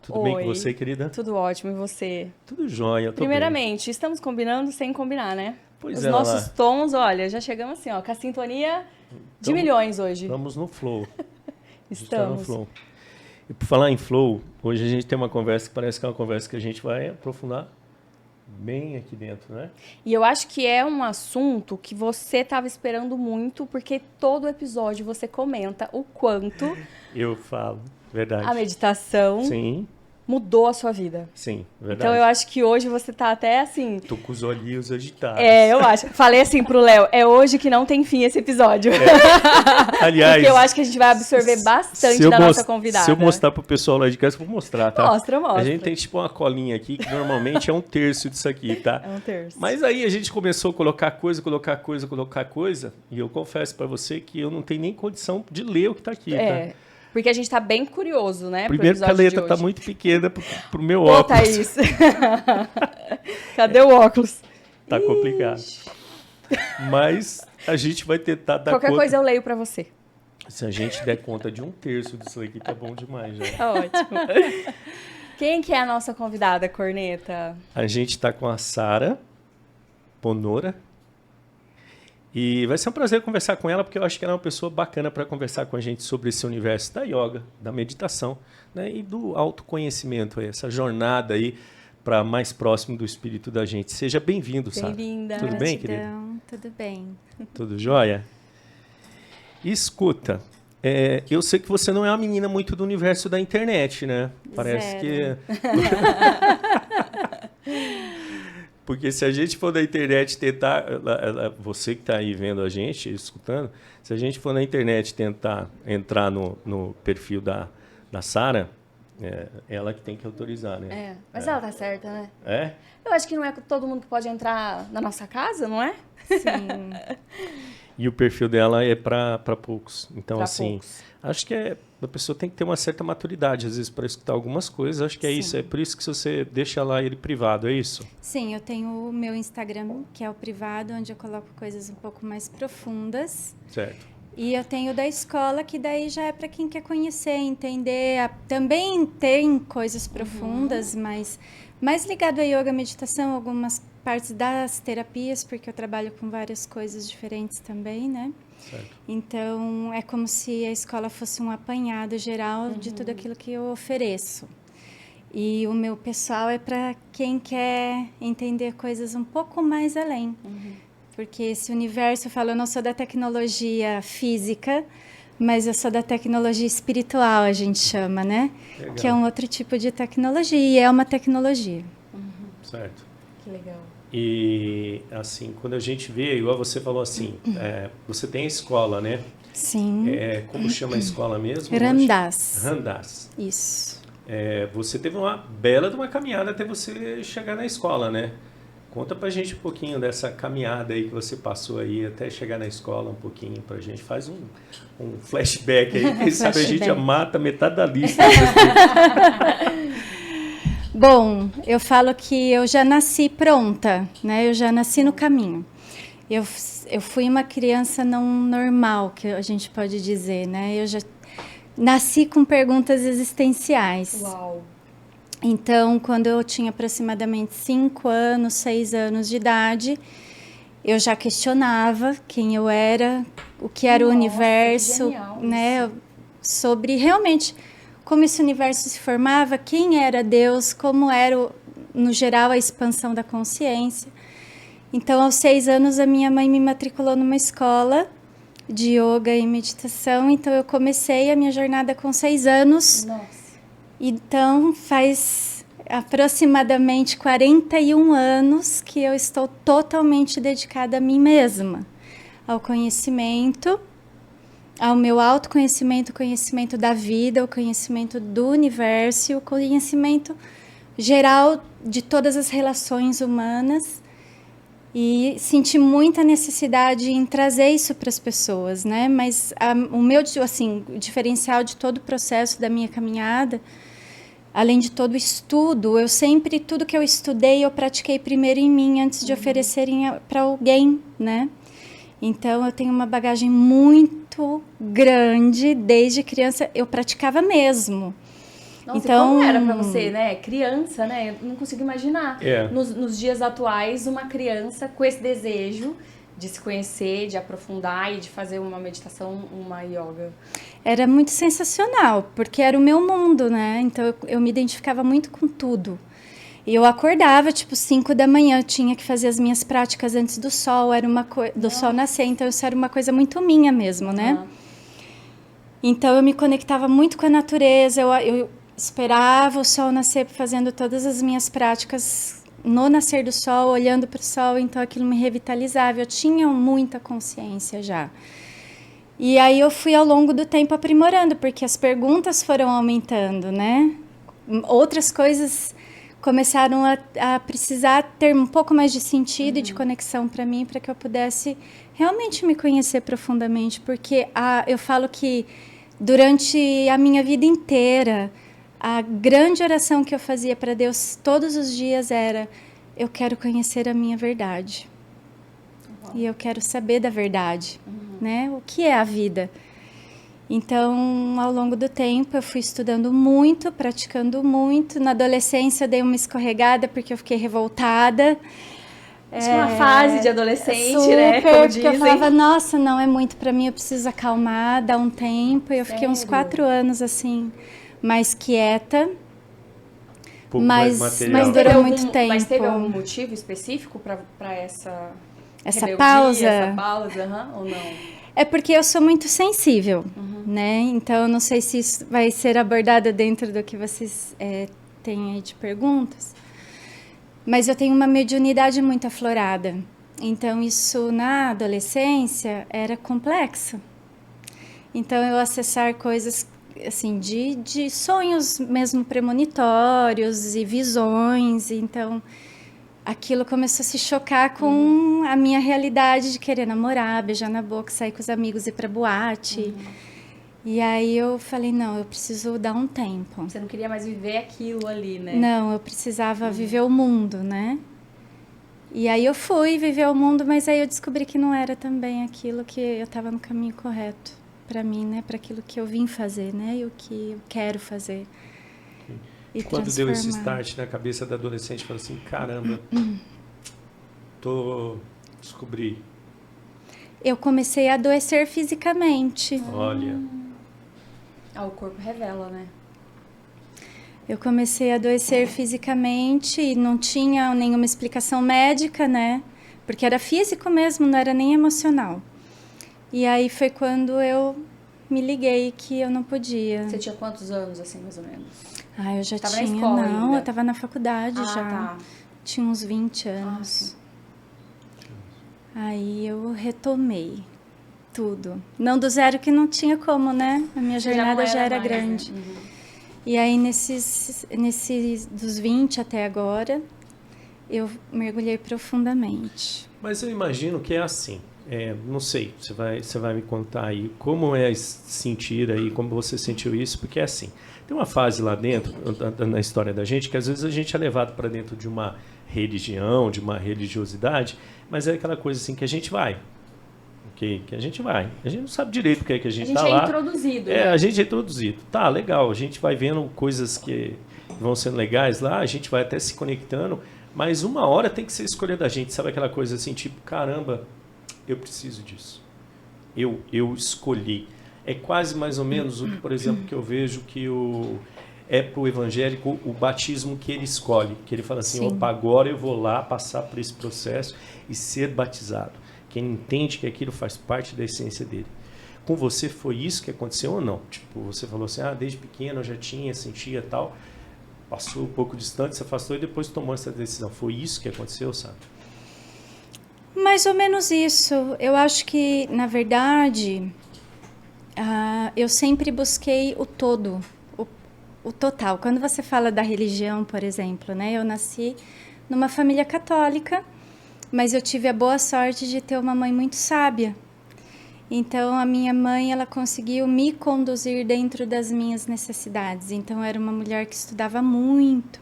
Tudo bem com Oi, você, querida? tudo ótimo, e você? Tudo jóia, eu tô bem. Primeiramente, estamos combinando sem combinar, né? Pois Os é, nossos Lala. tons, olha, já chegamos assim, ó, com a sintonia de Tamo- milhões hoje. Estamos no flow. A gente tá no Estamos. flow. E por falar em flow, hoje a gente tem uma conversa que parece que é uma conversa que a gente vai aprofundar bem aqui dentro, né? E eu acho que é um assunto que você estava esperando muito, porque todo episódio você comenta o quanto Eu falo, a verdade. meditação Sim, mudou a sua vida. sim, Então verdade. eu acho que hoje você tá até assim. Tô com os olhinhos agitados. Eu acho. Falei assim pro Léo, é hoje que não tem fim esse episódio. Aliás, Porque eu acho que a gente vai absorver bastante da nossa convidada. Se eu mostrar pro pessoal lá de casa, eu vou mostrar, tá? Mostra. A gente tem tipo uma colinha aqui, que normalmente é um terço disso aqui, tá? É um terço. Mas aí a gente começou a colocar coisa, e eu confesso pra você que eu não tenho nem condição de ler o que tá aqui, tá? Porque a gente tá bem curioso, né? Primeiro que a letra tá muito pequena pro meu Ô, óculos. Thaís. Cadê o óculos? Tá complicado. Mas a gente vai tentar dar Qualquer conta. coisa eu leio pra você. Se a gente der conta de um terço disso aqui, tá bom demais já. Tá ótimo. Quem que é a nossa convidada, Corneta? A gente tá com a Sara Ponora. E vai ser um prazer conversar com ela, porque eu acho que ela é uma pessoa bacana para conversar com a gente sobre esse universo da yoga, da meditação, né, e do autoconhecimento, essa jornada aí para mais próximo do espírito da gente. Seja bem-vindo, Sara. Bem-vinda. Tudo bem, querida? Tudo bem. Tudo jóia? Escuta, eu sei que você não é uma menina muito do universo da internet, né? Parece Zero. Porque se a gente for na internet tentar, você que está aí vendo a gente, escutando, se a gente for na internet tentar entrar no perfil da Sara, ela que tem que autorizar, né? Mas ela tá certa, né? É? Eu acho que não é todo mundo que pode entrar na nossa casa, não é? Sim. E o perfil dela é para poucos. Então, Pra assim, poucos. acho que a pessoa tem que ter uma certa maturidade, às vezes, para escutar algumas coisas. Acho que é Sim. isso. É por isso que você deixa lá ele privado, é isso? Sim, eu tenho o meu Instagram, que é o privado, onde eu coloco coisas um pouco mais profundas. Certo. E eu tenho o da escola, que daí já é para quem quer conhecer, entender. Também tem coisas profundas, mas mais ligado a yoga, meditação, algumas partes das terapias, porque eu trabalho com várias coisas diferentes também, né? Certo. Então, é como se a escola fosse um apanhado geral de tudo aquilo que eu ofereço. E o meu pessoal é para quem quer entender coisas um pouco mais além. Porque esse universo, eu falo, eu não sou da tecnologia física, mas eu sou da tecnologia espiritual, a gente chama, né? Legal. Que é um outro tipo de tecnologia, e é uma tecnologia. Certo. Que legal. E, assim, quando a gente vê, igual você falou assim, você tem a escola, né? Sim. Como chama a escola mesmo? Ramdas. Ramdas. Isso. Você teve uma bela de uma caminhada até você chegar na escola, né? Conta pra gente um pouquinho dessa caminhada aí que você passou aí até chegar na escola, um pouquinho pra gente. Faz um flashback aí, quem sabe a gente já mata metade da lista. Bom, eu falo que eu já nasci pronta, né? Eu já nasci no caminho. Eu fui uma criança não normal, que a gente pode dizer, né? Eu já nasci com perguntas existenciais. Uau. Então, quando eu tinha aproximadamente 5 anos, 6 anos de idade, eu já questionava quem eu era, o que era o universo, que genial né? Sobre realmente como esse universo se formava, quem era Deus, como era, no geral, a expansão da consciência. Então, aos 6 anos, a minha mãe me matriculou numa escola de yoga e meditação. Então, eu comecei a minha jornada com 6 anos. Nossa. Então, faz aproximadamente 41 anos que eu estou totalmente dedicada a mim mesma, ao conhecimento, ao meu autoconhecimento, o conhecimento da vida, o conhecimento do universo, o conhecimento geral de todas as relações humanas. E senti muita necessidade em trazer isso para as pessoas, né? Mas o meu, assim, o diferencial de todo o processo da minha caminhada, além de todo o estudo, tudo que eu estudei, eu pratiquei primeiro em mim, antes de oferecerem para alguém, né? Então, eu tenho uma bagagem muito grande, desde criança eu praticava mesmo. Nossa, Então, e como era pra você, né? Criança, né? Eu não consigo imaginar. É. Nos dias atuais, uma criança com esse desejo de se conhecer, de aprofundar e de fazer uma meditação, uma yoga. era muito sensacional, porque era o meu mundo, né? Então eu me identificava muito com tudo. E eu acordava, tipo, 5 da manhã, eu tinha que fazer as minhas práticas antes do sol, era uma do sol nascer, então isso era uma coisa muito minha mesmo, né? Então eu me conectava muito com a natureza, eu esperava o sol nascer fazendo todas as minhas práticas no nascer do sol, olhando para o sol, então aquilo me revitalizava, eu tinha muita consciência já. E aí eu fui ao longo do tempo aprimorando, porque as perguntas foram aumentando, né? Outras coisas começaram a precisar ter um pouco mais de sentido e de conexão para mim, para que eu pudesse realmente me conhecer profundamente, porque eu falo que durante a minha vida inteira, a grande oração que eu fazia para Deus todos os dias era: eu quero conhecer a minha verdade. E eu quero saber da verdade, né? O que é a vida? Então, ao longo do tempo, eu fui estudando muito, praticando muito. Na adolescência, eu dei uma escorregada porque eu fiquei revoltada. Isso é uma fase de adolescente, super, né? Como porque dizem. eu falava, nossa, não é muito para mim, eu preciso acalmar, dar um tempo. E eu fiquei uns Sério? 4 anos, assim, mais quieta. Um pouco mais Mas material. durou teve muito tempo. Mas teve algum motivo específico para essa rebeldia, pausa? essa pausa, ou não? É porque eu sou muito sensível, né? Então, eu não sei se isso vai ser abordado dentro do que vocês têm aí de perguntas. Mas eu tenho uma mediunidade muito aflorada. Então, isso na adolescência era complexo. Então, eu acessar coisas assim de sonhos mesmo premonitórios e visões. Então, aquilo começou a se chocar com a minha realidade de querer namorar, beijar na boca, sair com os amigos, ir pra boate. E aí eu falei, não, eu preciso dar um tempo. Você não queria mais viver aquilo ali, né? Não, eu precisava viver o mundo, né? E aí eu fui viver o mundo, mas aí eu descobri que não era também aquilo que eu estava no caminho correto para mim, né? Para aquilo que eu vim fazer, né? E o que eu quero fazer. E quando deu esse transformar. start na cabeça da adolescente, falou assim, caramba, descobri. Eu comecei a adoecer fisicamente. Olha, O corpo revela, né? Eu comecei a adoecer fisicamente e não tinha nenhuma explicação médica, né? Porque era físico mesmo, não era nem emocional. E aí foi quando eu me liguei que eu não podia. Você tinha quantos anos, assim, mais ou menos? Ah, eu já Tava na tinha, escola não, ainda? eu tava na faculdade já. Tá. Tinha uns 20 anos. sim. Aí eu retomei tudo. Não do zero, que não tinha como, né? A minha Você jornada não já era mais, né? grande. E aí, nesses dos 20 até agora, eu mergulhei profundamente. mas eu imagino que é assim. Não sei, você vai me contar aí como é sentir aí, como você sentiu isso, porque é assim. Tem uma fase lá dentro, na história da gente, que às vezes a gente é levado para dentro de uma religião, de uma religiosidade, mas é aquela coisa assim que a gente vai. Okay? Que a gente vai. A gente não sabe direito porque é que a gente está lá. A gente é introduzido. A gente é introduzido. Tá, legal. A gente vai vendo coisas que vão sendo legais lá, a gente vai até se conectando, mas uma hora tem que ser escolha da gente. Sabe aquela coisa assim, tipo, caramba, eu preciso disso. Eu escolhi. É quase mais ou menos o que, por exemplo, que eu vejo que é para o evangélico o batismo que ele escolhe. Que ele fala assim, Sim. opa, agora eu vou lá passar por esse processo e ser batizado. Quem entende que aquilo faz parte da essência dele. Com você foi isso que aconteceu ou não? Tipo, você falou assim, desde pequeno eu já tinha, sentia tal, passou um pouco distante, se afastou e depois tomou essa decisão. Foi isso que aconteceu, sabe? Mais ou menos isso. Eu acho que, na verdade, eu sempre busquei o todo, o total. Quando você fala da religião, por exemplo, né? Eu nasci numa família católica, mas eu tive a boa sorte de ter uma mãe muito sábia. Então, a minha mãe, ela conseguiu me conduzir dentro das minhas necessidades. Então, era uma mulher que estudava muito.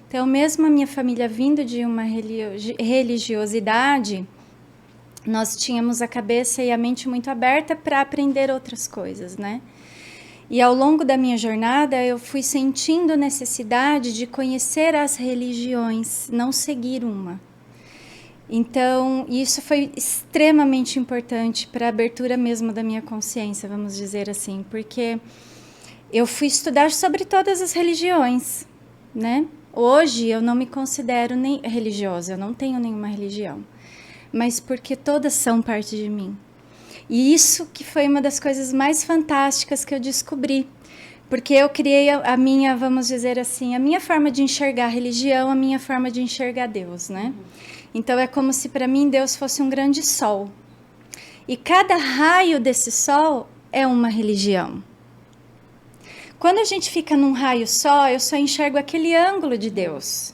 Então, mesmo a minha família vindo de uma religiosidade, nós tínhamos a cabeça e a mente muito aberta para aprender outras coisas, né? E ao longo da minha jornada, eu fui sentindo necessidade de conhecer as religiões, não seguir uma. Então, isso foi extremamente importante para a abertura mesmo da minha consciência, vamos dizer assim, porque eu fui estudar sobre todas as religiões, né? Hoje eu não me considero nem religiosa, eu não tenho nenhuma religião, mas porque todas são parte de mim. E isso que foi uma das coisas mais fantásticas que eu descobri, porque eu criei a minha, vamos dizer assim, a minha forma de enxergar a religião, a minha forma de enxergar Deus, né? Então é como se para mim Deus fosse um grande sol. E cada raio desse sol é uma religião. Quando a gente fica num raio só, eu só enxergo aquele ângulo de Deus.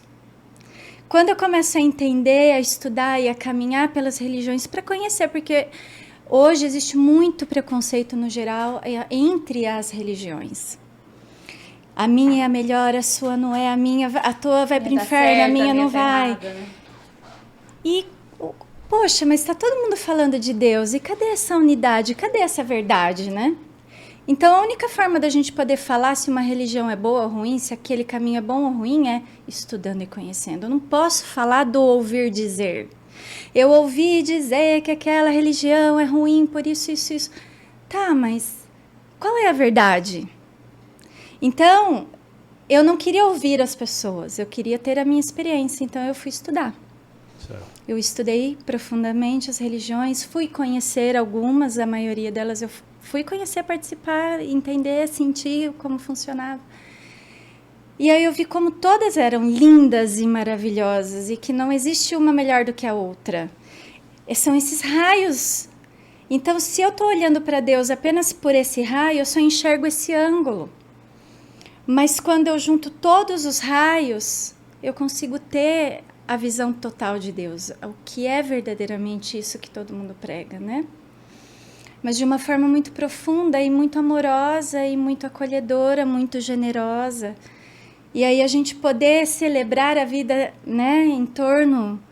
Quando eu começo a entender, a estudar e a caminhar pelas religiões para conhecer, porque hoje existe muito preconceito no geral entre as religiões. A minha é a melhor, a sua não é, a tua vai para o inferno, a minha não vai. Errada, né? E, poxa, mas está todo mundo falando de Deus, e cadê essa unidade, cadê essa verdade, né? Então, a única forma da gente poder falar se uma religião é boa ou ruim, se aquele caminho é bom ou ruim, é estudando e conhecendo. Eu não posso falar do ouvir dizer. Eu ouvi dizer que aquela religião é ruim por isso, isso, isso. Tá, mas qual é a verdade? Então, eu não queria ouvir as pessoas, eu queria ter a minha experiência, então eu fui estudar. Certo. Eu estudei profundamente as religiões, fui conhecer algumas, a maioria delas eu fui conhecer, participar, entender, sentir como funcionava. E aí eu vi como todas eram lindas e maravilhosas e que não existe uma melhor do que a outra. São esses raios. Então, se eu estou olhando para Deus apenas por esse raio, eu só enxergo esse ângulo. Mas quando eu junto todos os raios, eu consigo ter a visão total de Deus, o que é verdadeiramente isso que todo mundo prega, né? Mas de uma forma muito profunda e muito amorosa e muito acolhedora, muito generosa. E aí a gente poder celebrar a vida, né, em torno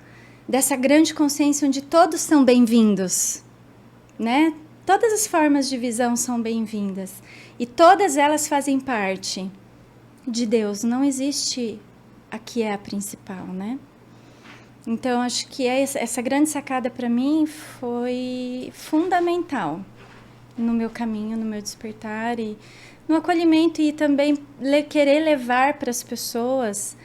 dessa grande consciência onde todos são bem-vindos, né? Todas as formas de visão são bem-vindas e todas elas fazem parte de Deus. Não existe a que é a principal, né? Então, acho que essa grande sacada para mim foi fundamental no meu caminho, no meu despertar e no acolhimento e também querer levar para as pessoas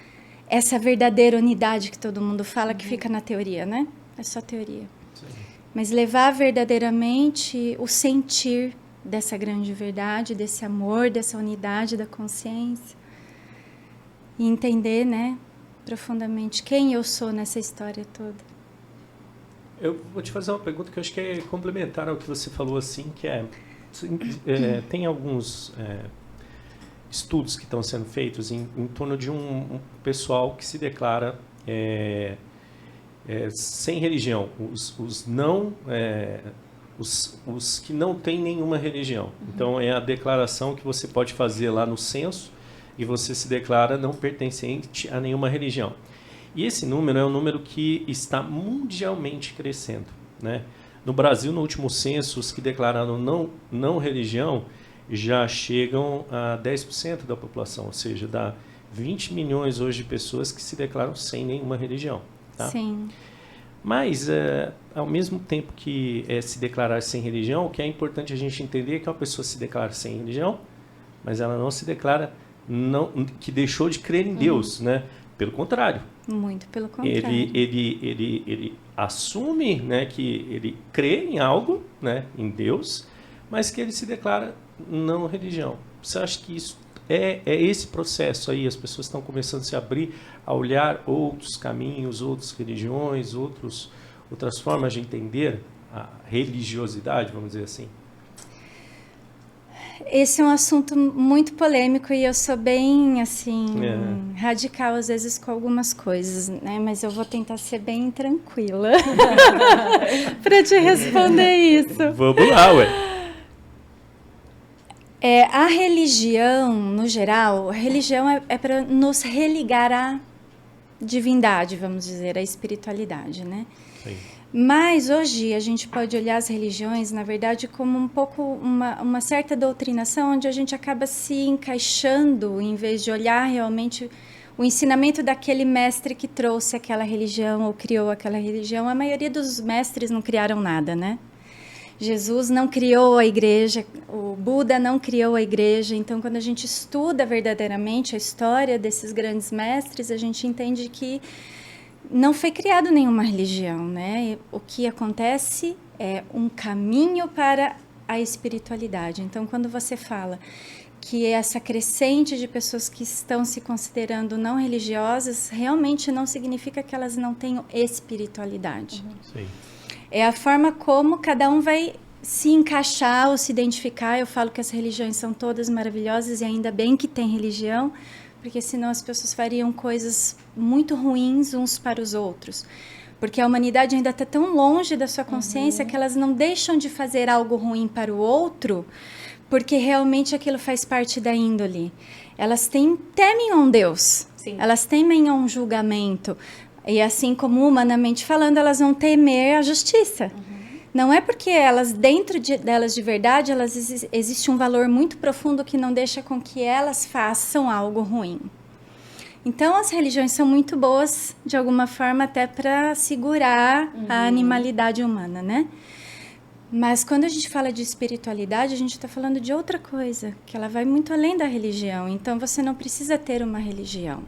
essa verdadeira unidade que todo mundo fala, que fica na teoria, né? É só teoria. Sim. Mas levar verdadeiramente o sentir dessa grande verdade, desse amor, dessa unidade da consciência e entender, né? Profundamente quem eu sou nessa história toda. Eu vou te fazer uma pergunta que eu acho que é complementar ao que você falou, assim, que tem alguns estudos que estão sendo feitos em torno de um pessoal que se declara sem religião, os que não têm nenhuma religião. Então, é a declaração que você pode fazer lá no censo e você se declara não pertencente a nenhuma religião. E esse número é um número que está mundialmente crescendo, né? No Brasil, no último censo, os que declararam não religião já chegam a 10% da população, ou seja, dá 20 milhões hoje de pessoas que se declaram sem nenhuma religião. Tá? Sim. Mas, ao mesmo tempo que se declarar sem religião, o que é importante a gente entender é que uma pessoa se declara sem religião, mas ela não se declara que deixou de crer em Deus, né? Pelo contrário. Muito pelo contrário. Ele assume, né, que ele crê em algo, né, em Deus, mas que ele se declara não religião. Você acha que isso é esse processo aí? As pessoas estão começando a se abrir a olhar outros caminhos, outras religiões, outras formas de entender a religiosidade, vamos dizer assim? Esse é um assunto muito polêmico e eu sou bem, assim, radical às vezes com algumas coisas, né? Mas eu vou tentar ser bem tranquila para te responder isso. Vamos lá, ué. A religião, no geral, a religião é para nos religar à divindade, vamos dizer, à espiritualidade, né? Sim. Mas hoje a gente pode olhar as religiões, na verdade, como um pouco uma certa doutrinação, onde a gente acaba se encaixando, em vez de olhar realmente o ensinamento daquele mestre que trouxe aquela religião ou criou aquela religião. A maioria dos mestres não criaram nada, né? Jesus não criou a igreja, o Buda não criou a igreja. Então, quando a gente estuda verdadeiramente a história desses grandes mestres, a gente entende que não foi criado nenhuma religião, né? O que acontece é um caminho para a espiritualidade. Então, quando você fala que essa crescente de pessoas que estão se considerando não religiosas, realmente não significa que elas não tenham espiritualidade. Sim. É a forma como cada um vai se encaixar ou se identificar. Eu falo que as religiões são todas maravilhosas e ainda bem que tem religião, porque senão as pessoas fariam coisas muito ruins uns para os outros. Porque a humanidade ainda está tão longe da sua consciência que elas não deixam de fazer algo ruim para o outro, porque realmente aquilo faz parte da índole. Elas temem a um Deus, Sim. Elas temem a um julgamento. E assim como humanamente falando, elas vão temer a justiça. Não é porque elas, dentro delas de verdade, existe um valor muito profundo que não deixa com que elas façam algo ruim. Então, as religiões são muito boas, de alguma forma, até para segurar a animalidade humana, né? Mas quando a gente fala de espiritualidade, a gente está falando de outra coisa, que ela vai muito além da religião. Então, você não precisa ter uma religião.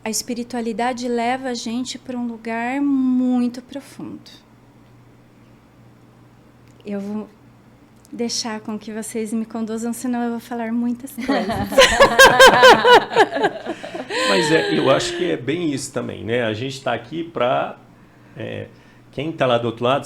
A espiritualidade leva a gente para um lugar muito profundo. Eu vou deixar com que vocês me conduzam, senão eu vou falar muitas coisas. Mas eu acho que é bem isso também, né? A gente está aqui para quem está lá do outro lado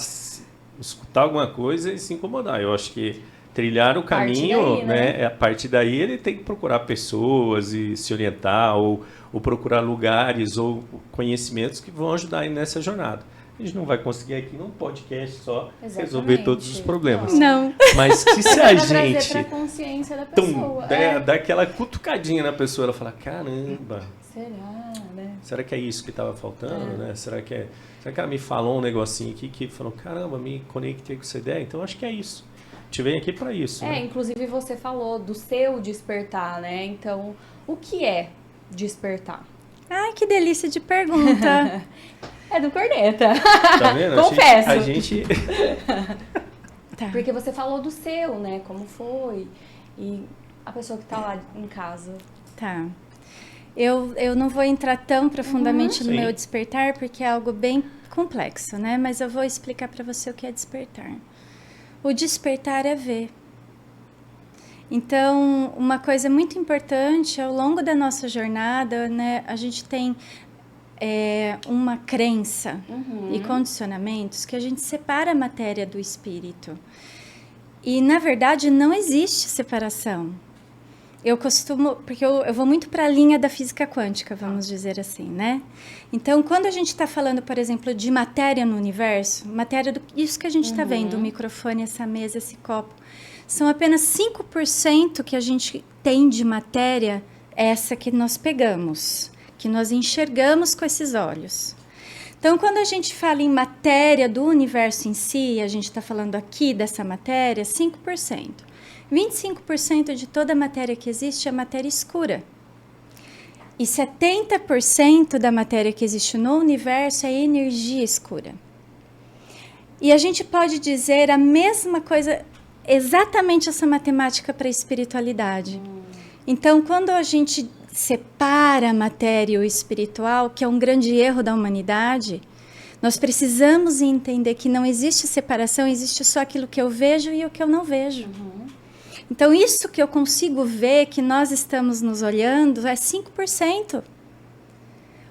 escutar alguma coisa e se incomodar. Eu acho que trilhar o caminho, daí, né? A partir daí ele tem que procurar pessoas e se orientar ou procurar lugares ou conhecimentos que vão ajudar aí nessa jornada. A gente não vai conseguir aqui num podcast só resolver todos os problemas. Não. Mas que se a gente trazer pra consciência da pessoa. dá aquela cutucadinha na pessoa, ela fala, caramba, Será, né? será que é isso que estava faltando, né? Será que ela me falou um negocinho aqui que falou, caramba, me conectei com essa ideia? Então acho que é isso. A gente vem aqui para isso. Né? Inclusive você falou do seu despertar, né? Então, o que é despertar? Ai, que delícia de pergunta. É do Corneta. Tá vendo? Confesso. A gente... Tá. Porque você falou do seu, né? Como foi. E a pessoa que tá lá em casa. Tá. Eu não vou entrar tão profundamente no Sim. meu despertar, porque é algo bem complexo, né? Mas eu vou explicar para você o que é despertar. O despertar é ver. Então, uma coisa muito importante, ao longo da nossa jornada, né, a gente tem uma crença e condicionamentos que a gente separa a matéria do espírito. E, na verdade, não existe separação. Eu costumo, porque eu vou muito para a linha da física quântica, vamos dizer assim, né? Então, quando a gente está falando, por exemplo, de matéria no universo, isso que a gente está vendo, o microfone, essa mesa, esse copo, são apenas 5% que a gente tem de matéria, essa que nós pegamos, que nós enxergamos com esses olhos. Então, quando a gente fala em matéria do universo em si, a gente está falando aqui dessa matéria, 5%. 25% de toda a matéria que existe é matéria escura. E 70% da matéria que existe no universo é energia escura. E a gente pode dizer a mesma coisa, exatamente essa matemática para a espiritualidade. Então, quando a gente separa a matéria e o espiritual, que é um grande erro da humanidade, nós precisamos entender que não existe separação, existe só aquilo que eu vejo e o que eu não vejo. Então, isso que eu consigo ver, que nós estamos nos olhando, é 5%.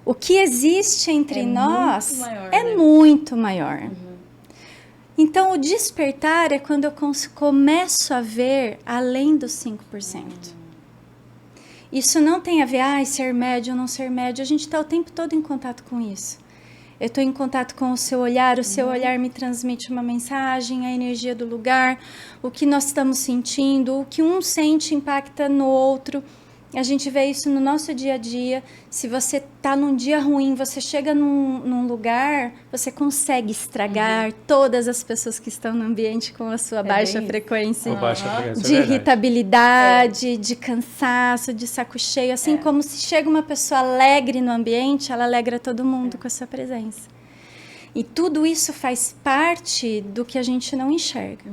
O que existe entre nós muito maior, é né? muito maior. Então, o despertar é quando eu começo a ver além dos 5%. Isso não tem a ver, ser médio ou não ser médio. A gente está o tempo todo em contato com isso. Eu estou em contato com o seu olhar me transmite uma mensagem, a energia do lugar, o que nós estamos sentindo, o que um sente impacta no outro. A gente vê isso no nosso dia a dia. Se você está num dia ruim, você chega num lugar, você consegue estragar todas as pessoas que estão no ambiente com a sua baixa frequência de irritabilidade, de cansaço, de saco cheio. Assim como se chega uma pessoa alegre no ambiente, ela alegra todo mundo com a sua presença. E tudo isso faz parte do que a gente não enxerga.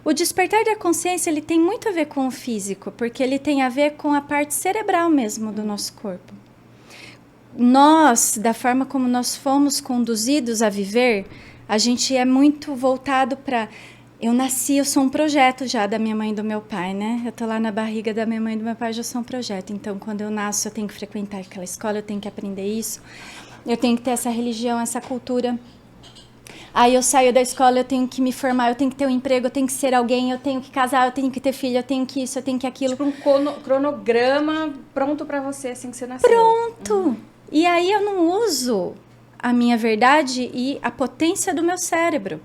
O despertar da consciência, ele tem muito a ver com o físico, porque ele tem a ver com a parte cerebral mesmo do nosso corpo. Nós, da forma como nós fomos conduzidos a viver, a gente é muito voltado para... Eu nasci, eu sou um projeto já da minha mãe e do meu pai, né? Eu tô lá na barriga da minha mãe e do meu pai, já sou um projeto. Então, quando eu nasço, eu tenho que frequentar aquela escola, eu tenho que aprender isso, eu tenho que ter essa religião, essa cultura... Aí eu saio da escola, eu tenho que me formar, eu tenho que ter um emprego, eu tenho que ser alguém, eu tenho que casar, eu tenho que ter filho, eu tenho que isso, eu tenho que aquilo. Tipo um cronograma pronto pra você assim que você nasceu. Pronto! E aí eu não uso a minha verdade e a potência do meu cérebro.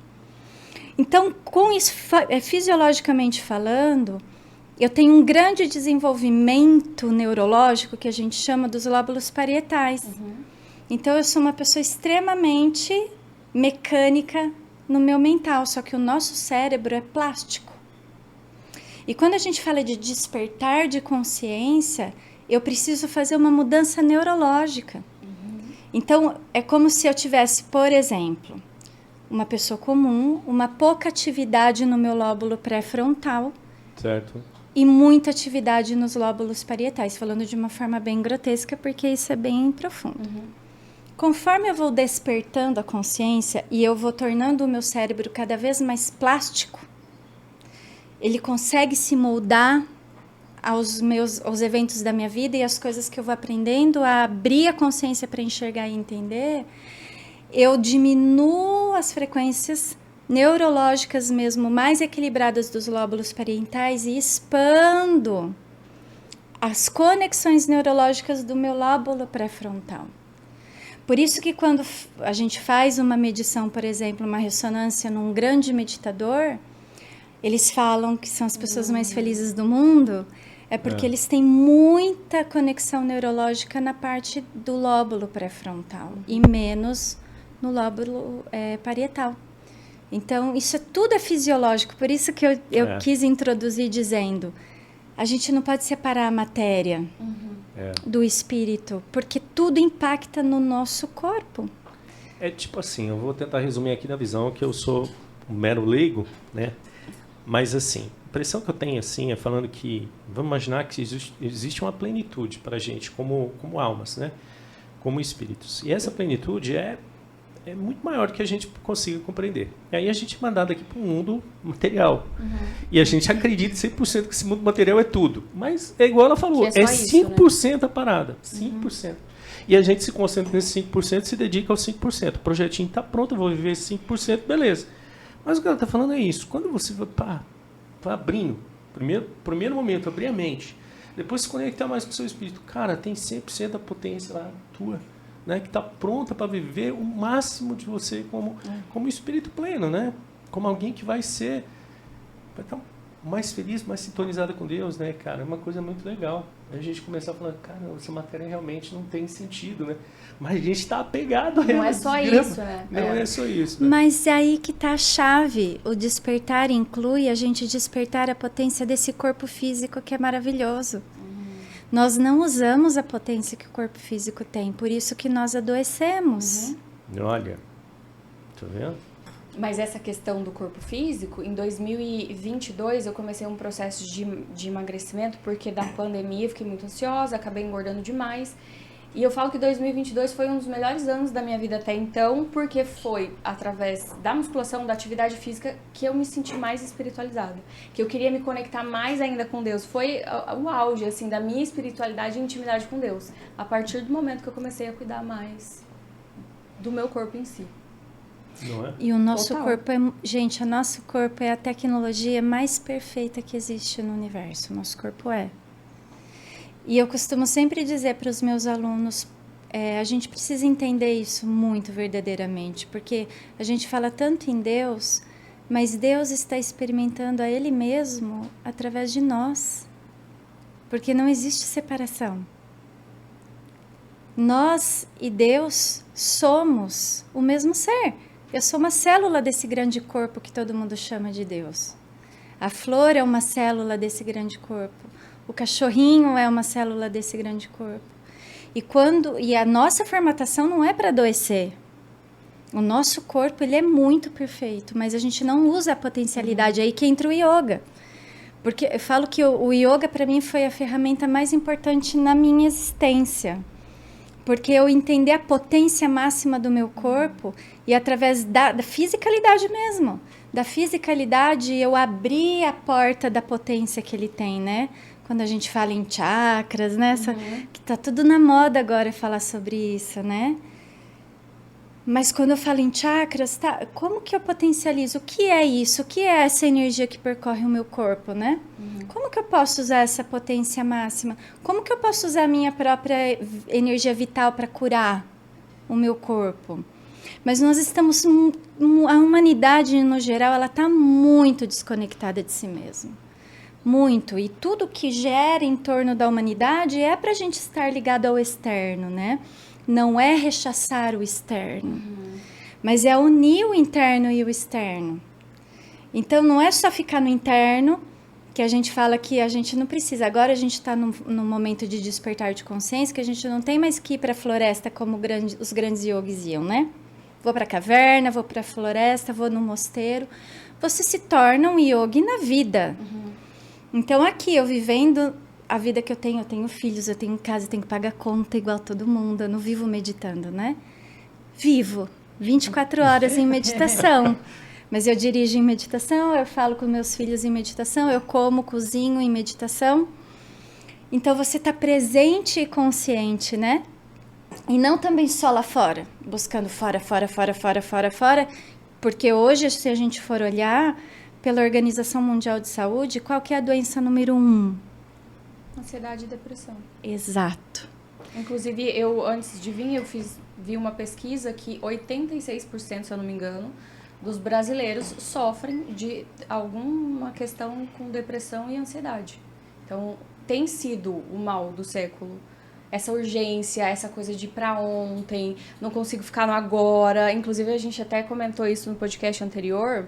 Então, com isso, fisiologicamente falando, eu tenho um grande desenvolvimento neurológico que a gente chama dos lóbulos parietais. Então, eu sou uma pessoa extremamente... mecânica no meu mental, só que o nosso cérebro é plástico. E quando a gente fala de despertar de consciência, eu preciso fazer uma mudança neurológica. Então, é como se eu tivesse, por exemplo, uma pessoa comum, uma pouca atividade no meu lóbulo pré-frontal. Certo. E muita atividade nos lóbulos parietais, falando de uma forma bem grotesca, porque isso é bem profundo. Conforme eu vou despertando a consciência e eu vou tornando o meu cérebro cada vez mais plástico, ele consegue se moldar aos eventos da minha vida e às coisas que eu vou aprendendo, a abrir a consciência para enxergar e entender, eu diminuo as frequências neurológicas mesmo mais equilibradas dos lóbulos parietais e expando as conexões neurológicas do meu lóbulo pré-frontal. Por isso que quando a gente faz uma medição, por exemplo, uma ressonância num grande meditador, eles falam que são as pessoas mais felizes do mundo, porque eles têm muita conexão neurológica na parte do lóbulo pré-frontal e menos no lóbulo parietal. Então, isso tudo é fisiológico, por isso que eu quis introduzir dizendo, a gente não pode separar a matéria do espírito, porque tudo impacta no nosso corpo. É tipo assim, eu vou tentar resumir aqui na visão que eu sou um mero leigo, né? Mas assim, a impressão que eu tenho assim é falando que, vamos imaginar que existe uma plenitude para a gente como almas, né? Como espíritos. E essa plenitude é muito maior do que a gente consiga compreender. E aí a gente é mandado aqui para um mundo material. E a gente acredita 100% que esse mundo material é tudo. Mas é igual ela falou, é 5% a parada. 5%. E a gente se concentra nesse 5% e se dedica aos 5%. O projetinho está pronto, eu vou viver esse 5%, beleza. Mas o que ela está falando é isso. Quando você vai abrindo, primeiro momento, abrir a mente, depois se conectar mais com o seu espírito, cara, tem 100% da potência lá tua. Né, que está pronta para viver o máximo de você como espírito pleno, né? Como alguém que vai estar mais feliz, mais sintonizada com Deus, né, cara? É uma coisa muito legal. A gente começar a falar, cara, essa matéria realmente não tem sentido, né? Mas a gente está apegado a ela. Não é só isso, né? Não é só isso. Né? Mas é aí que está a chave. O despertar inclui a gente despertar a potência desse corpo físico que é maravilhoso. Nós não usamos a potência que o corpo físico tem, por isso que nós adoecemos. Olha, tá vendo? Mas essa questão do corpo físico, em 2022 eu comecei um processo de emagrecimento, porque da pandemia eu fiquei muito ansiosa, acabei engordando demais. E eu falo que 2022 foi um dos melhores anos da minha vida até então, porque foi através da musculação, da atividade física, que eu me senti mais espiritualizada. Que eu queria me conectar mais ainda com Deus. Foi o auge, assim, da minha espiritualidade e intimidade com Deus. A partir do momento que eu comecei a cuidar mais do meu corpo em si. Não é? E o nosso corpo gente, o nosso corpo é a tecnologia mais perfeita que existe no universo. O nosso corpo é. E eu costumo sempre dizer para os meus alunos, a gente precisa entender isso muito verdadeiramente, porque a gente fala tanto em Deus, mas Deus está experimentando a Ele mesmo através de nós. porque não existe separação. Nós e Deus somos o mesmo ser. Eu sou uma célula desse grande corpo que todo mundo chama de Deus. A flor é uma célula desse grande corpo. O cachorrinho é uma célula desse grande corpo. E a nossa formatação não é para adoecer. O nosso corpo, ele é muito perfeito, mas a gente não usa a potencialidade. Aí que entra o yoga. Porque eu falo que o yoga, para mim, foi a ferramenta mais importante na minha existência. Porque eu entender a potência máxima do meu corpo e através da fisicalidade mesmo. Da fisicalidade, eu abri a porta da potência que ele tem, né? Quando a gente fala em chakras, né? Que tá tudo na moda agora falar sobre isso, né? Mas quando eu falo em chakras, tá, como que eu potencializo? O que é isso? O que é essa energia que percorre o meu corpo, né? Como que eu posso usar essa potência máxima? Como que eu posso usar a minha própria energia vital para curar o meu corpo? Mas nós estamos... A humanidade, no geral, ela está muito desconectada de si mesma. Muito. E tudo que gera em torno da humanidade é para a gente estar ligado ao externo, né? Não é rechaçar o externo, mas é unir o interno e o externo. Então, não é só ficar no interno, que a gente fala que a gente não precisa. Agora a gente está num momento de despertar de consciência, que a gente não tem mais que ir para a floresta como os grandes yogis iam, né? Vou para a caverna, vou para a floresta, vou no mosteiro. Você se torna um yogi na vida. Então, aqui, eu vivendo a vida que eu tenho filhos, eu tenho casa, eu tenho que pagar conta igual todo mundo. Eu não vivo meditando, né? Vivo 24 horas em meditação. Mas eu dirijo em meditação, eu falo com meus filhos em meditação, eu como, cozinho em meditação. Então, você está presente e consciente, né? E não também só lá fora, buscando fora. Porque hoje, se a gente for olhar, pela Organização Mundial de Saúde, qual que é a doença número 1? Ansiedade e depressão. Exato. Inclusive, antes de vir, vi uma pesquisa que 86%, se eu não me engano, dos brasileiros sofrem de alguma questão com depressão e ansiedade. Então, tem sido o mal do século. Essa urgência, essa coisa de ir pra ontem, não consigo ficar no agora. Inclusive, a gente até comentou isso no podcast anterior.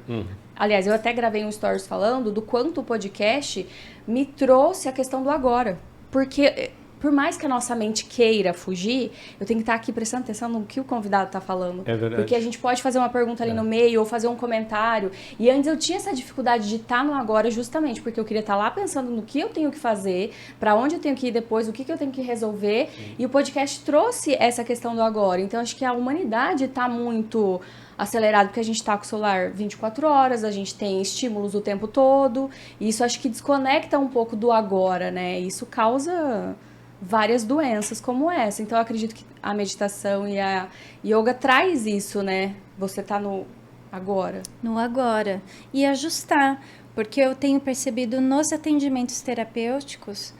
Aliás, eu até gravei um stories falando do quanto o podcast me trouxe a questão do agora. Porque, por mais que a nossa mente queira fugir, eu tenho que estar aqui prestando atenção no que o convidado está falando. É verdade. Porque a gente pode fazer uma pergunta ali no meio ou fazer um comentário. E antes eu tinha essa dificuldade de estar no agora justamente porque eu queria estar lá pensando no que eu tenho que fazer, para onde eu tenho que ir depois, o que eu tenho que resolver. E o podcast trouxe essa questão do agora. Então, acho que a humanidade está muito acelerado, porque a gente está com o celular 24 horas, a gente tem estímulos o tempo todo, e isso acho que desconecta um pouco do agora, né? Isso causa várias doenças como essa. Então, eu acredito que a meditação e a yoga traz isso, né? Você tá no agora. No agora. E ajustar, porque eu tenho percebido nos atendimentos terapêuticos,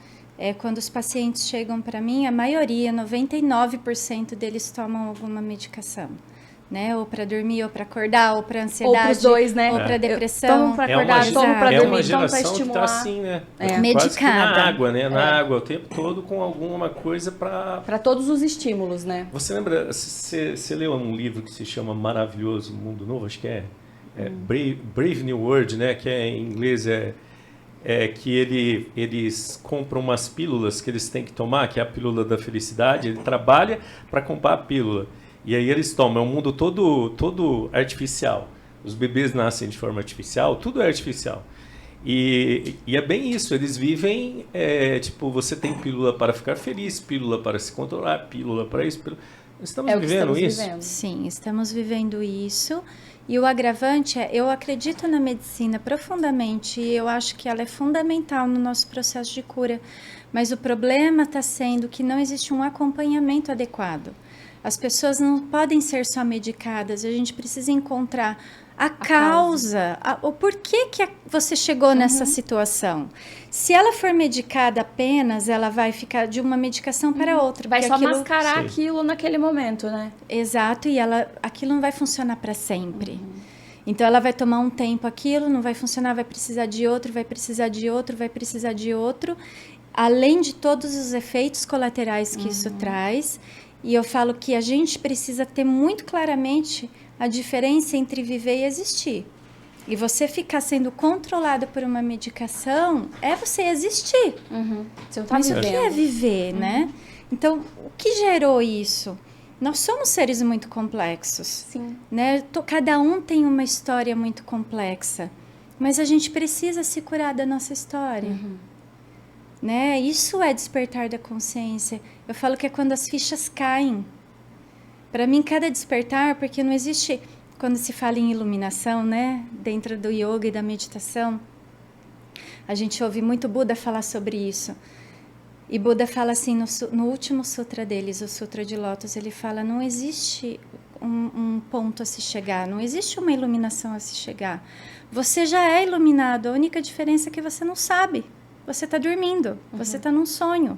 quando os pacientes chegam para mim, a maioria, 99% deles tomam alguma medicação. Né? Ou para dormir, ou para acordar, ou para ansiedade, ou pros dois, né? ou para depressão. Tomo para acordar, tomo para dormir, tomo para estimular. Que tá assim, né? Medicada. Quase que na água, né? Na água, o tempo todo com alguma coisa para todos os estímulos, né? Você lembra, você leu um livro que se chama Maravilhoso Mundo Novo, acho que é Brave New World, né? Que em inglês que eles compram umas pílulas que eles têm que tomar, que é a pílula da felicidade. Ele trabalha para comprar a pílula. E aí eles tomam, é um mundo todo artificial. Os bebês nascem de forma artificial, tudo é artificial. E é bem isso, eles vivem, tipo, você tem pílula para ficar feliz, pílula para se controlar, pílula para isso. Estamos vivendo isso? Sim, estamos vivendo isso. E o agravante eu acredito na medicina profundamente e eu acho que ela é fundamental no nosso processo de cura. Mas o problema está sendo que não existe um acompanhamento adequado. As pessoas não podem ser só medicadas, a gente precisa encontrar a causa. O porquê que você chegou nessa situação. Se ela for medicada apenas, ela vai ficar de uma medicação para outra. Vai só mascarar aquilo naquele momento, né? Exato, e aquilo não vai funcionar para sempre. Então, ela vai tomar um tempo aquilo, não vai funcionar, vai precisar de outro, vai precisar de outro, vai precisar de outro. além de todos os efeitos colaterais que isso traz. E eu falo que a gente precisa ter muito claramente a diferença entre viver e existir. E você ficar sendo controlado por uma medicação é você existir. Você não tá Mas o que vivendo. é viver, né? Então, o que gerou isso? Nós somos seres muito complexos. Sim. Né? Cada um tem uma história muito complexa. Mas a gente precisa se curar da nossa história. Né? Isso é despertar da consciência. Eu falo que é quando as fichas caem. Para mim, cada despertar, porque não existe... Quando se fala em iluminação, né? Dentro do yoga e da meditação, a gente ouve muito Buda falar sobre isso. E Buda fala assim, no último sutra deles, o Sutra de Lótus, ele fala, não existe um ponto a se chegar, não existe uma iluminação a se chegar. Você já é iluminado, a única diferença é que você não sabe. Você está dormindo, você está num sonho.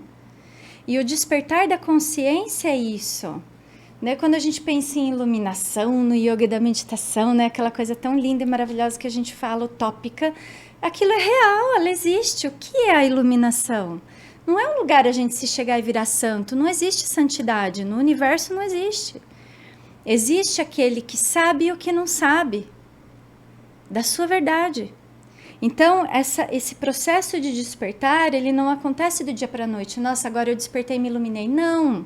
E o despertar da consciência é isso. Né? Quando a gente pensa em iluminação, no yoga e da meditação, né? Aquela coisa tão linda e maravilhosa que a gente fala, utópica, aquilo é real, ela existe. O que é a iluminação? Não é um lugar a gente se chegar e virar santo, não existe santidade, no universo não existe. Existe aquele que sabe e o que não sabe, da sua verdade. Então, esse processo de despertar, ele não acontece do dia para a noite. Nossa, agora eu despertei e me iluminei. Não.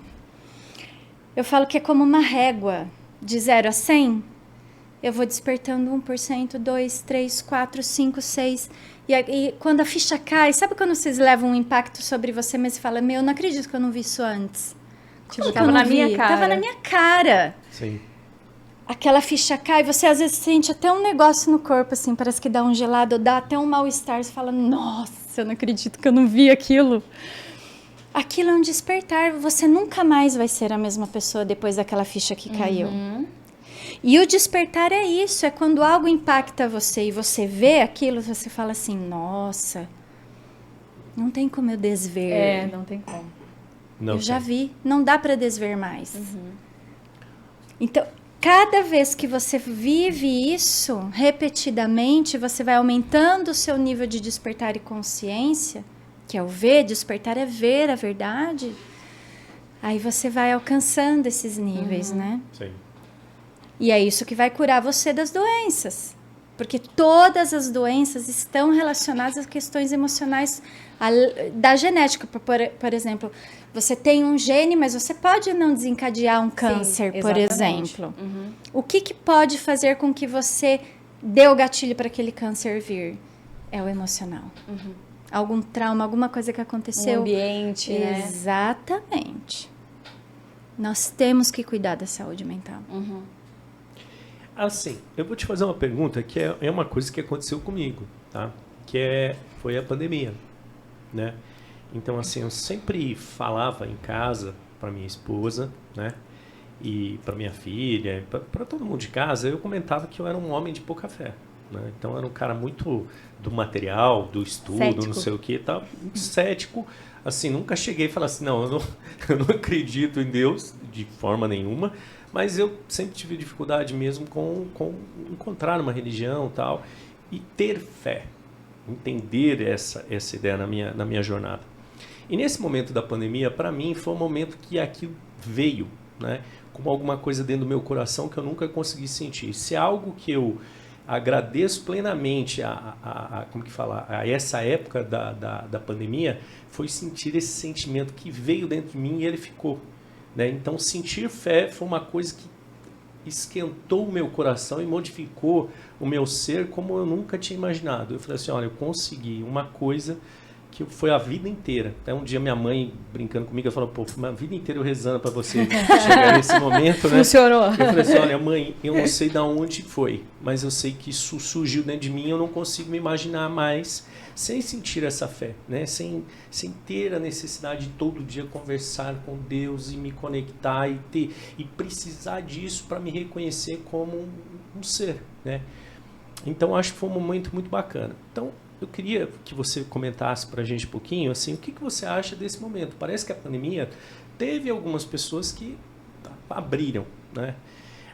Eu falo que é como uma régua, de 0 a 100. Eu vou despertando 1%, 2, 3, 4, 5, 6. E quando a ficha cai, sabe quando vocês levam um impacto sobre você mesmo e falam, meu, eu não acredito que eu não vi isso antes. Tipo, tava na minha cara. Tava na minha cara. Sim. Aquela ficha cai, você às vezes sente até um negócio no corpo, assim, parece que dá um gelado, ou dá até um mal-estar. Você fala, nossa, eu não acredito que eu não vi aquilo. Aquilo é um despertar, você nunca mais vai ser a mesma pessoa depois daquela ficha que caiu. E o despertar é isso, é quando algo impacta você e você vê aquilo, você fala assim, nossa, não tem como eu desver. Não tem como. Não eu já tem. vi, não dá para desver mais. Então, cada vez que você vive isso repetidamente, você vai aumentando o seu nível de despertar e consciência, que é o ver, despertar é ver a verdade. Aí você vai alcançando esses níveis, né? Sim. E é isso que vai curar você das doenças. Porque todas as doenças estão relacionadas a questões emocionais da genética. Por exemplo, você tem um gene, mas você pode não desencadear um câncer, por exemplo. O que pode fazer com que você dê o gatilho para aquele câncer vir? É o emocional. Algum trauma, alguma coisa que aconteceu. Um ambiente, né? Exatamente. Nós temos que cuidar da saúde mental. Assim, eu vou te fazer uma pergunta que é uma coisa que aconteceu comigo, tá? Foi a pandemia, né? Então, assim, eu sempre falava em casa para minha esposa, né? E para minha filha, para todo mundo de casa, eu comentava que eu era um homem de pouca fé, né? Então, eu era um cara muito do material, do estudo, Cético. não sei o que, tá? Muito cético. Assim, nunca cheguei e falei assim, não, eu não acredito em Deus de forma nenhuma. Mas eu sempre tive dificuldade mesmo com encontrar uma religião e tal, e ter fé, entender essa ideia na minha jornada. E nesse momento da pandemia, para mim, foi um momento que aquilo veio, né, como alguma coisa dentro do meu coração que eu nunca consegui sentir. Se é algo que eu agradeço plenamente a essa época da pandemia, foi sentir esse sentimento que veio dentro de mim e ele ficou. Né? Então, sentir fé foi uma coisa que esquentou o meu coração e modificou o meu ser como eu nunca tinha imaginado. Eu falei assim, olha, eu consegui uma coisa que foi a vida inteira. Até um dia minha mãe, brincando comigo, ela falou, pô, a vida inteira eu rezando para você chegar nesse momento, né? Funcionou. Eu falei assim, olha, mãe, eu não sei de onde foi, mas eu sei que isso surgiu dentro de mim, eu não consigo me imaginar mais sem sentir essa fé, né? Sem ter a necessidade de todo dia conversar com Deus e me conectar e precisar disso para me reconhecer como um ser, né? Então, acho que foi um momento muito bacana. Então, eu queria que você comentasse para a gente um pouquinho, assim, o que você acha desse momento? Parece que a pandemia teve algumas pessoas que abriram, né?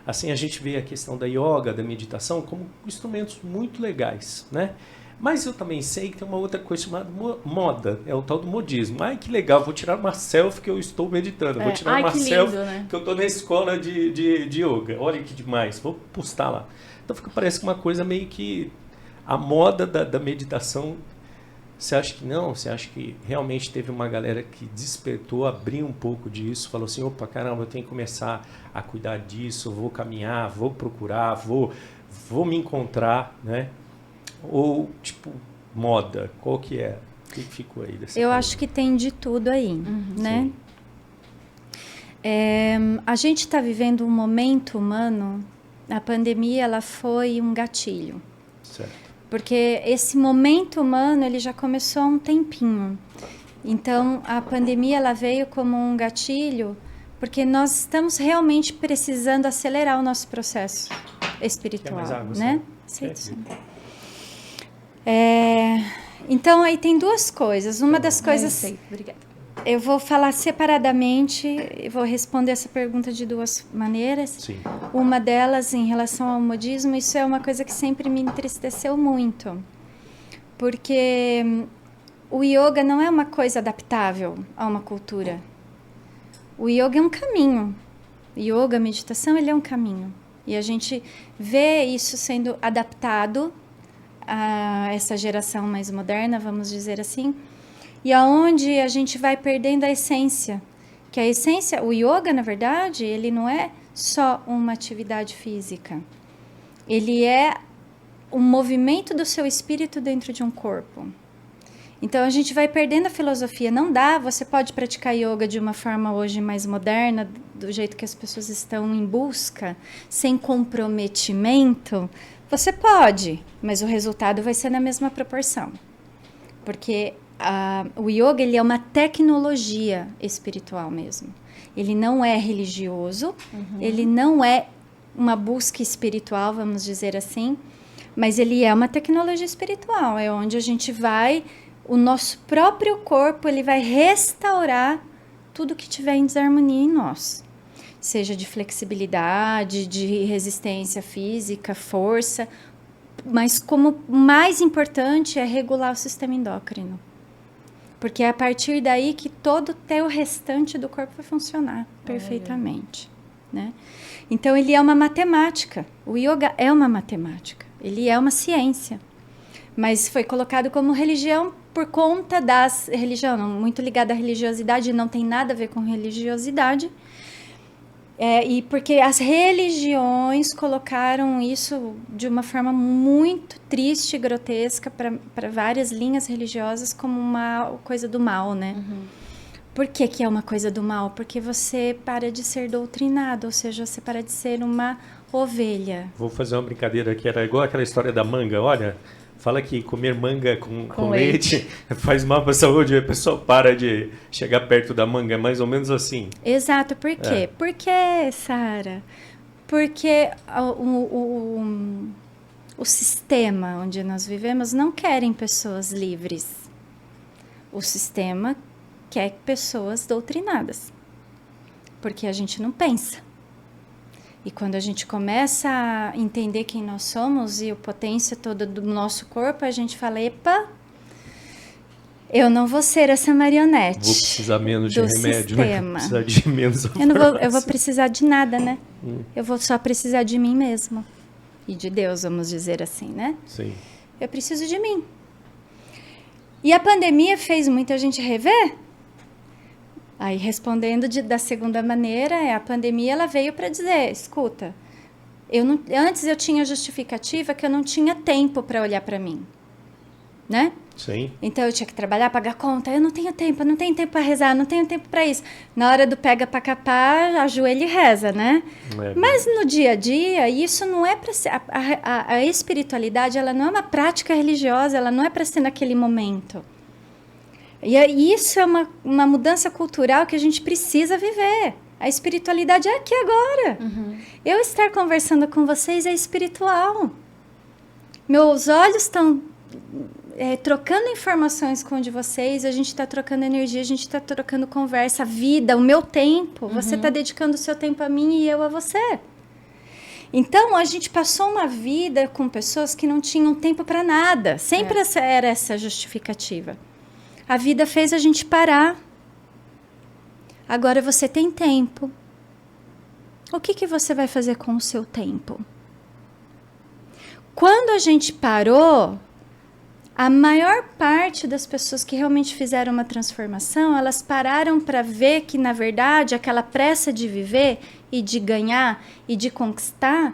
Assim, a gente vê a questão da yoga, da meditação, como instrumentos muito legais, né? Mas eu também sei que tem uma outra coisa chamada moda, é o tal do modismo. Ai, que legal, vou tirar uma selfie que eu estou meditando, vou tirar uma selfie que eu estou na escola de yoga. Olha que demais, vou postar lá. Então parece que uma coisa meio que a moda da meditação. Você acha que não? Você acha que realmente teve uma galera que despertou, abriu um pouco disso, falou assim, opa, caramba, eu tenho que começar a cuidar disso, vou caminhar, vou procurar, vou me encontrar, né? Ou, tipo, moda, qual que é? O que ficou aí dessa Eu coisa? acho que tem de tudo aí, né? A gente está vivendo um momento humano, a pandemia ela foi um gatilho. Certo. Porque esse momento humano ele já começou há um tempinho. Então, a pandemia ela veio como um gatilho, porque nós estamos realmente precisando acelerar o nosso processo espiritual, Quer mais água, né? Sim. Então, aí tem duas coisas. Uma das coisas... Obrigada. Eu vou falar separadamente, eu vou responder essa pergunta de duas maneiras. Sim. Uma delas, em relação ao modismo, isso é uma coisa que sempre me entristeceu muito. Porque o yoga não é uma coisa adaptável a uma cultura. O yoga é um caminho. Yoga, a meditação, ele é um caminho. E a gente vê isso sendo adaptado a essa geração mais moderna, vamos dizer assim, e aonde a gente vai perdendo a essência. Que a essência, o yoga, na verdade, ele não é só uma atividade física. Ele é um movimento do seu espírito dentro de um corpo. Então, a gente vai perdendo a filosofia. Não dá, você pode praticar yoga de uma forma hoje mais moderna, do jeito que as pessoas estão em busca, sem comprometimento. Você pode, mas o resultado vai ser na mesma proporção. Porque o yoga ele é uma tecnologia espiritual mesmo. Ele não é religioso, ele não é uma busca espiritual, vamos dizer assim, mas ele é uma tecnologia espiritual. É onde a gente vai, o nosso próprio corpo, ele vai restaurar tudo que tiver em desarmonia em nós. Seja de flexibilidade, de resistência física, força, mas como mais importante é regular o sistema endócrino. Porque é a partir daí que todo o restante do corpo vai funcionar perfeitamente, né? Então, ele é uma matemática. O yoga é uma matemática. Ele é uma ciência. Mas foi colocado como religião por conta das... Religião, não, muito ligada à religiosidade, não tem nada a ver com religiosidade. E porque as religiões colocaram isso de uma forma muito triste e grotesca para várias linhas religiosas como uma coisa do mal, né? Por que é uma coisa do mal? Porque você para de ser doutrinado, ou seja, você para de ser uma ovelha. Vou fazer uma brincadeira que era igual aquela história da manga, olha... Fala que comer manga com leite faz mal para a saúde, a pessoa para de chegar perto da manga, é mais ou menos assim. Exato, por quê? Por que, Sara? Porque o sistema onde nós vivemos não querem pessoas livres. O sistema quer pessoas doutrinadas, porque a gente não pensa. E quando a gente começa a entender quem nós somos e a potência toda do nosso corpo, a gente fala, epa, eu não vou ser essa marionete. Vou precisar menos de remédio, sistema. Né? Vou precisar de menos eu vou precisar de nada, né? Eu vou só precisar de mim mesmo. E de Deus, vamos dizer assim, né? Sim. Eu preciso de mim. E a pandemia fez muita gente rever. Aí, respondendo da segunda maneira, a pandemia ela veio para dizer, escuta, antes eu tinha justificativa que eu não tinha tempo para olhar para mim, né? Sim. Então, eu tinha que trabalhar, pagar conta, eu não tenho tempo para rezar, não tenho tempo para isso. Na hora do pega para capar, ajoelha e reza, né? Mas no dia a dia, isso não é para ser... A espiritualidade, ela não é uma prática religiosa, ela não é para ser naquele momento. E isso é uma mudança cultural que a gente precisa viver. A espiritualidade é aqui agora. Eu estar conversando com vocês é espiritual. Meus olhos estão trocando informações com o de vocês, a gente está trocando energia, a gente está trocando conversa, a vida, o meu tempo. Você está dedicando o seu tempo a mim e eu a você. Então, a gente passou uma vida com pessoas que não tinham tempo para nada. Sempre era essa justificativa. A vida fez a gente parar. Agora você tem tempo. O que você vai fazer com o seu tempo? Quando a gente parou, a maior parte das pessoas que realmente fizeram uma transformação, elas pararam para ver que, na verdade, aquela pressa de viver e de ganhar e de conquistar,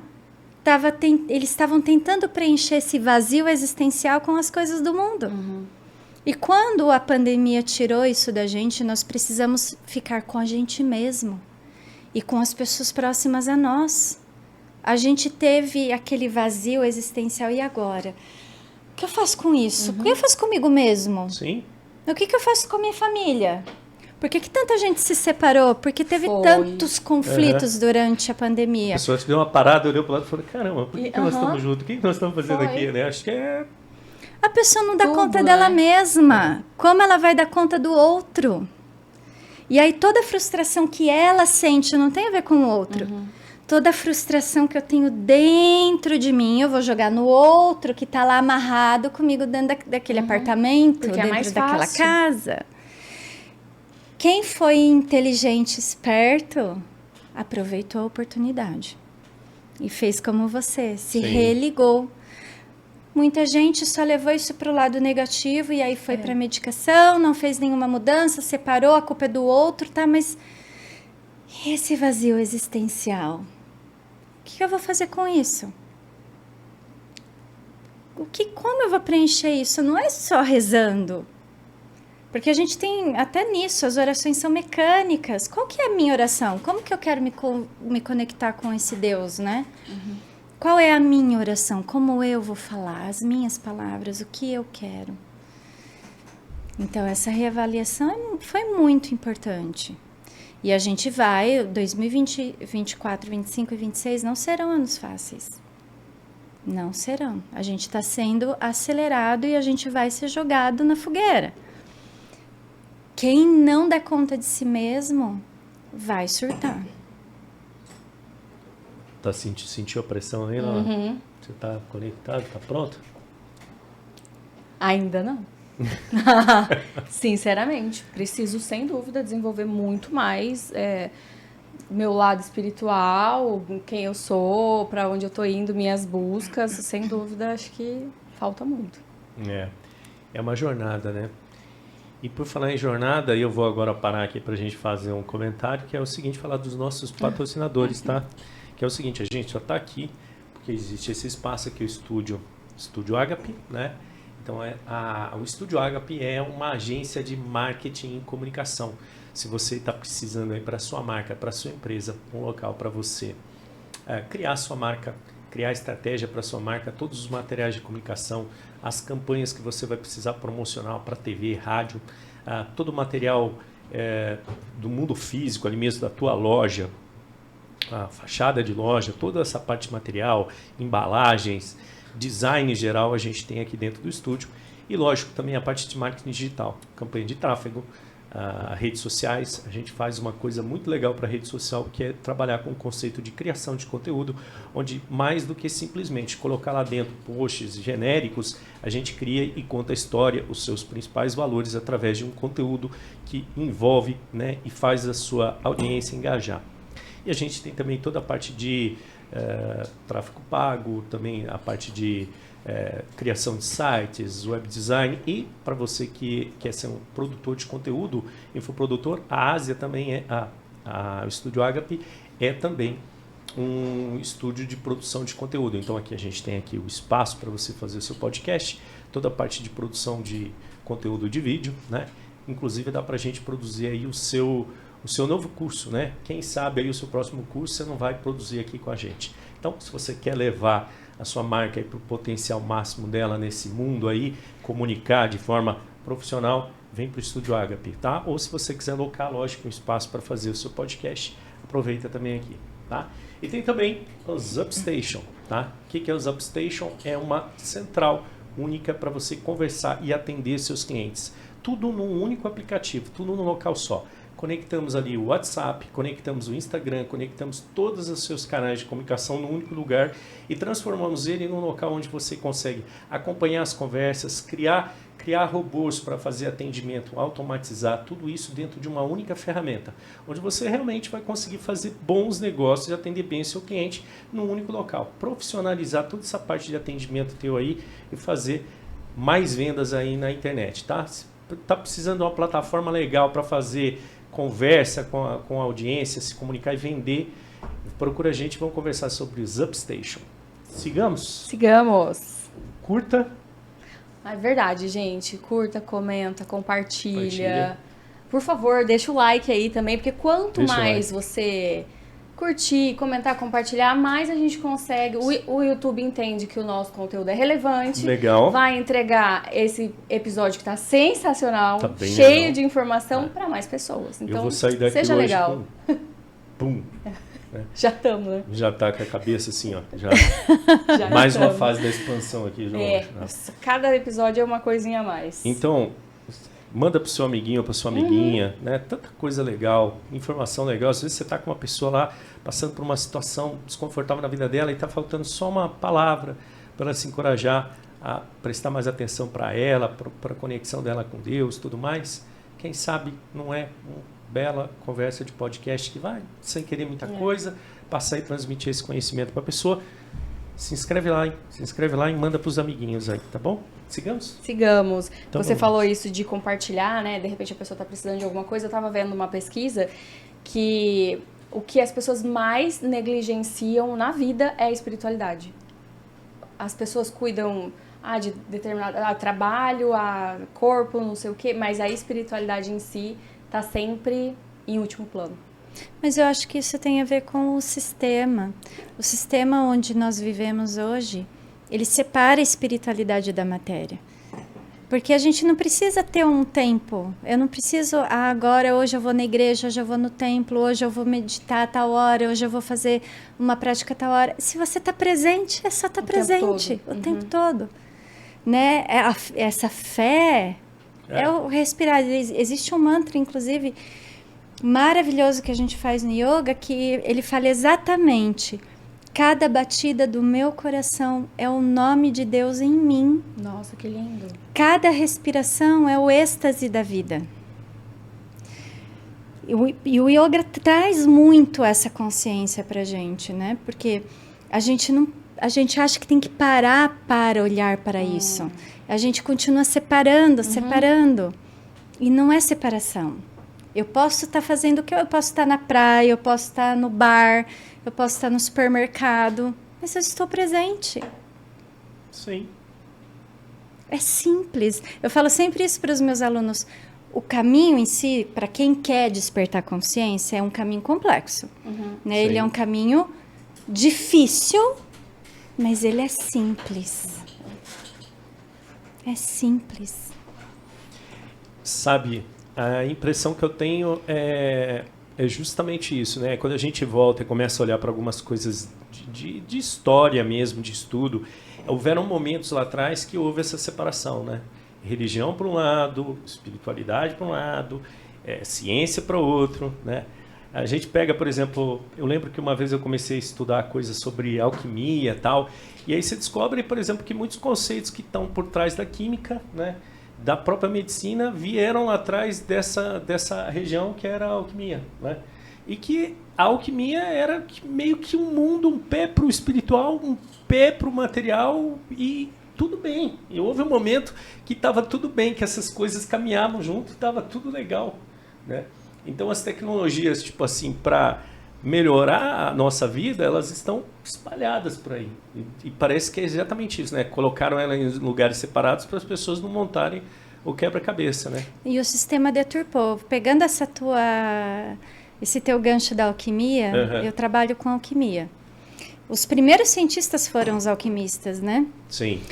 eles estavam tentando preencher esse vazio existencial com as coisas do mundo. E quando a pandemia tirou isso da gente, nós precisamos ficar com a gente mesmo e com as pessoas próximas a nós. A gente teve aquele vazio existencial, e agora? O que eu faço com isso? O que eu faço comigo mesmo? Sim. O que eu faço com a minha família? Por que tanta gente se separou? Porque teve tantos conflitos durante a pandemia. A pessoa deu uma parada, olhou para o lado e falou, caramba, por que nós estamos juntos? O que nós estamos fazendo aqui? Né? Acho que é... A pessoa não dá conta dela mesma. Como ela vai dar conta do outro? E aí toda a frustração que ela sente não tem a ver com o outro. Toda a frustração que eu tenho dentro de mim, eu vou jogar no outro que está lá amarrado comigo dentro daquele apartamento, porque dentro é mais daquela fácil. casa. Quem foi inteligente, esperto, aproveitou a oportunidade. E fez como você, se religou. Muita gente só levou isso para o lado negativo e aí foi para a medicação, não fez nenhuma mudança, separou, a culpa é do outro, tá? Mas e esse vazio existencial? O que eu vou fazer com isso? Como eu vou preencher isso? Não é só rezando. Porque a gente tem, até nisso, as orações são mecânicas. Qual que é a minha oração? Como que eu quero me conectar com esse Deus, né? Qual é a minha oração? Como eu vou falar? As minhas palavras, o que eu quero? Então, essa reavaliação foi muito importante. E a gente vai, 2020, 24, 25 e 26 não serão anos fáceis. Não serão. A gente está sendo acelerado e a gente vai ser jogado na fogueira. Quem não dá conta de si mesmo vai surtar. Sentiu a pressão aí? Não? Você está conectado? Está pronto? Ainda não. Sinceramente, preciso sem dúvida desenvolver muito mais meu lado espiritual, quem eu sou, para onde eu tô indo, minhas buscas. Sem dúvida, acho que falta muito. É uma jornada, né? E por falar em jornada, eu vou agora parar aqui para a gente fazer um comentário, que é o seguinte, falar dos nossos patrocinadores, tá? Que é o seguinte, a gente só está aqui porque existe esse espaço aqui, o Estúdio Agape, né? Então, o Estúdio Agape é uma agência de marketing e comunicação. Se você está precisando aí para sua marca, para sua empresa, um local para você criar sua marca, criar estratégia para sua marca, todos os materiais de comunicação, as campanhas que você vai precisar promocionar para TV, rádio, todo o material do mundo físico, ali mesmo da tua loja, a fachada de loja, toda essa parte de material, embalagens, design em geral, a gente tem aqui dentro do estúdio. E lógico, também a parte de marketing digital, campanha de tráfego, redes sociais. A gente faz uma coisa muito legal para a rede social, que é trabalhar com o conceito de criação de conteúdo, onde mais do que simplesmente colocar lá dentro posts genéricos, a gente cria e conta a história, os seus principais valores através de um conteúdo que envolve, né, e faz a sua audiência engajar. E a gente tem também toda a parte de tráfego pago, também a parte de criação de sites, web design, e para você que quer ser um produtor de conteúdo, infoprodutor, a Ásia também o Estúdio Agape é também um estúdio de produção de conteúdo. Então aqui a gente tem aqui o espaço para você fazer o seu podcast, toda a parte de produção de conteúdo de vídeo, né? Inclusive dá para a gente produzir aí o seu novo curso, né? Quem sabe aí o seu próximo curso você não vai produzir aqui com a gente. Então, se você quer levar a sua marca para o potencial máximo dela nesse mundo aí, comunicar de forma profissional, vem para o Estúdio Agape, tá? Ou se você quiser alocar, lógico, um espaço para fazer o seu podcast, aproveita também aqui, tá? E tem também os Upstation, tá? O que é os Upstation? É uma central única para você conversar e atender seus clientes. Tudo num único aplicativo, tudo num local só. conectamos ali o WhatsApp, conectamos o Instagram, conectamos todos os seus canais de comunicação num único lugar e transformamos ele num local onde você consegue acompanhar as conversas, criar robôs para fazer atendimento, automatizar tudo isso dentro de uma única ferramenta, onde você realmente vai conseguir fazer bons negócios e atender bem o seu cliente num único local. Profissionalizar toda essa parte de atendimento teu aí e fazer mais vendas aí na internet, tá? Tá precisando de uma plataforma legal para fazer conversa com a audiência, se comunicar e vender, procura a gente, vamos conversar sobre os Upstation. Sigamos? Sigamos. Curta. É verdade, gente. Curta, comenta, compartilha. Por favor, deixa o like aí também, porque quanto mais você curtir, comentar, compartilhar, mais a gente consegue. O YouTube entende que o nosso conteúdo é relevante. Legal. Vai entregar esse episódio que tá sensacional, tá bem cheio legal de informação para mais pessoas. Então, eu vou sair daqui seja hoje legal. Pum. Já estamos, né? Já tá com a cabeça assim, ó. Já Já mais estamos. uma fase da expansão aqui, João. Cada episódio é uma coisinha a mais. Então, manda pro seu amiguinho ou pra sua amiguinha, né? Tanta coisa legal, informação legal. Às vezes você tá com uma pessoa lá passando por uma situação desconfortável na vida dela e tá faltando só uma palavra para ela se encorajar a prestar mais atenção para ela, para a conexão dela com Deus, tudo mais. Quem sabe não é uma bela conversa de podcast que vai, sem querer muita coisa, passar e transmitir esse conhecimento para a pessoa. Se inscreve lá, hein? Se inscreve lá e manda para os amiguinhos aí, tá bom? Sigamos? Sigamos. Então, você falou isso de compartilhar, né? De repente a pessoa está precisando de alguma coisa. Eu estava vendo uma pesquisa que o que as pessoas mais negligenciam na vida é a espiritualidade. As pessoas cuidam de determinado trabalho, corpo, não sei o quê, mas a espiritualidade em si está sempre em último plano. Mas eu acho que isso tem a ver com o sistema. O sistema onde nós vivemos hoje, ele separa a espiritualidade da matéria. Porque a gente não precisa ter um tempo. Eu não preciso, hoje eu vou na igreja, hoje eu vou no templo, hoje eu vou meditar a tal hora, hoje eu vou fazer uma prática a tal hora. Se você está presente, é só estar presente o tempo todo. Né? Essa fé é o respirar. Existe um mantra, inclusive, maravilhoso que a gente faz no yoga, que ele fala exatamente: cada batida do meu coração é o nome de Deus em mim. Nossa, que lindo. Cada respiração é o êxtase da vida. E o yoga traz muito essa consciência pra gente, né? Porque a gente acha que tem que parar para olhar para isso. A gente continua separando. E não é separação. Eu posso estar fazendo o que eu posso estar na praia, eu posso estar no bar, eu posso estar no supermercado, mas eu estou presente. Sim. É simples. Eu falo sempre isso para os meus alunos. O caminho em si, para quem quer despertar consciência, é um caminho complexo. Né? Ele é um caminho difícil, mas ele é simples. É simples. Sabe, a impressão que eu tenho é justamente isso, né? Quando a gente volta e começa a olhar para algumas coisas de história mesmo, de estudo, houveram momentos lá atrás que houve essa separação, né? Religião para um lado, espiritualidade para um lado, ciência para outro, né? A gente pega, por exemplo, eu lembro que uma vez eu comecei a estudar coisas sobre alquimia e tal, e aí você descobre, por exemplo, que muitos conceitos que estão por trás da química, né, da própria medicina, vieram lá atrás dessa região que era a alquimia, né? E que a alquimia era meio que um mundo, um pé para o espiritual, um pé para o material, e tudo bem. E houve um momento que estava tudo bem, que essas coisas caminhavam junto, estava tudo legal, né? Então as tecnologias, tipo assim, para melhorar a nossa vida, elas estão espalhadas por aí. E parece que é exatamente isso, né? Colocaram ela em lugares separados para as pessoas não montarem o quebra-cabeça, né? E o sistema deturpou. Pegando esse teu gancho da alquimia, eu trabalho com alquimia. Os primeiros cientistas foram os alquimistas, né? Sim.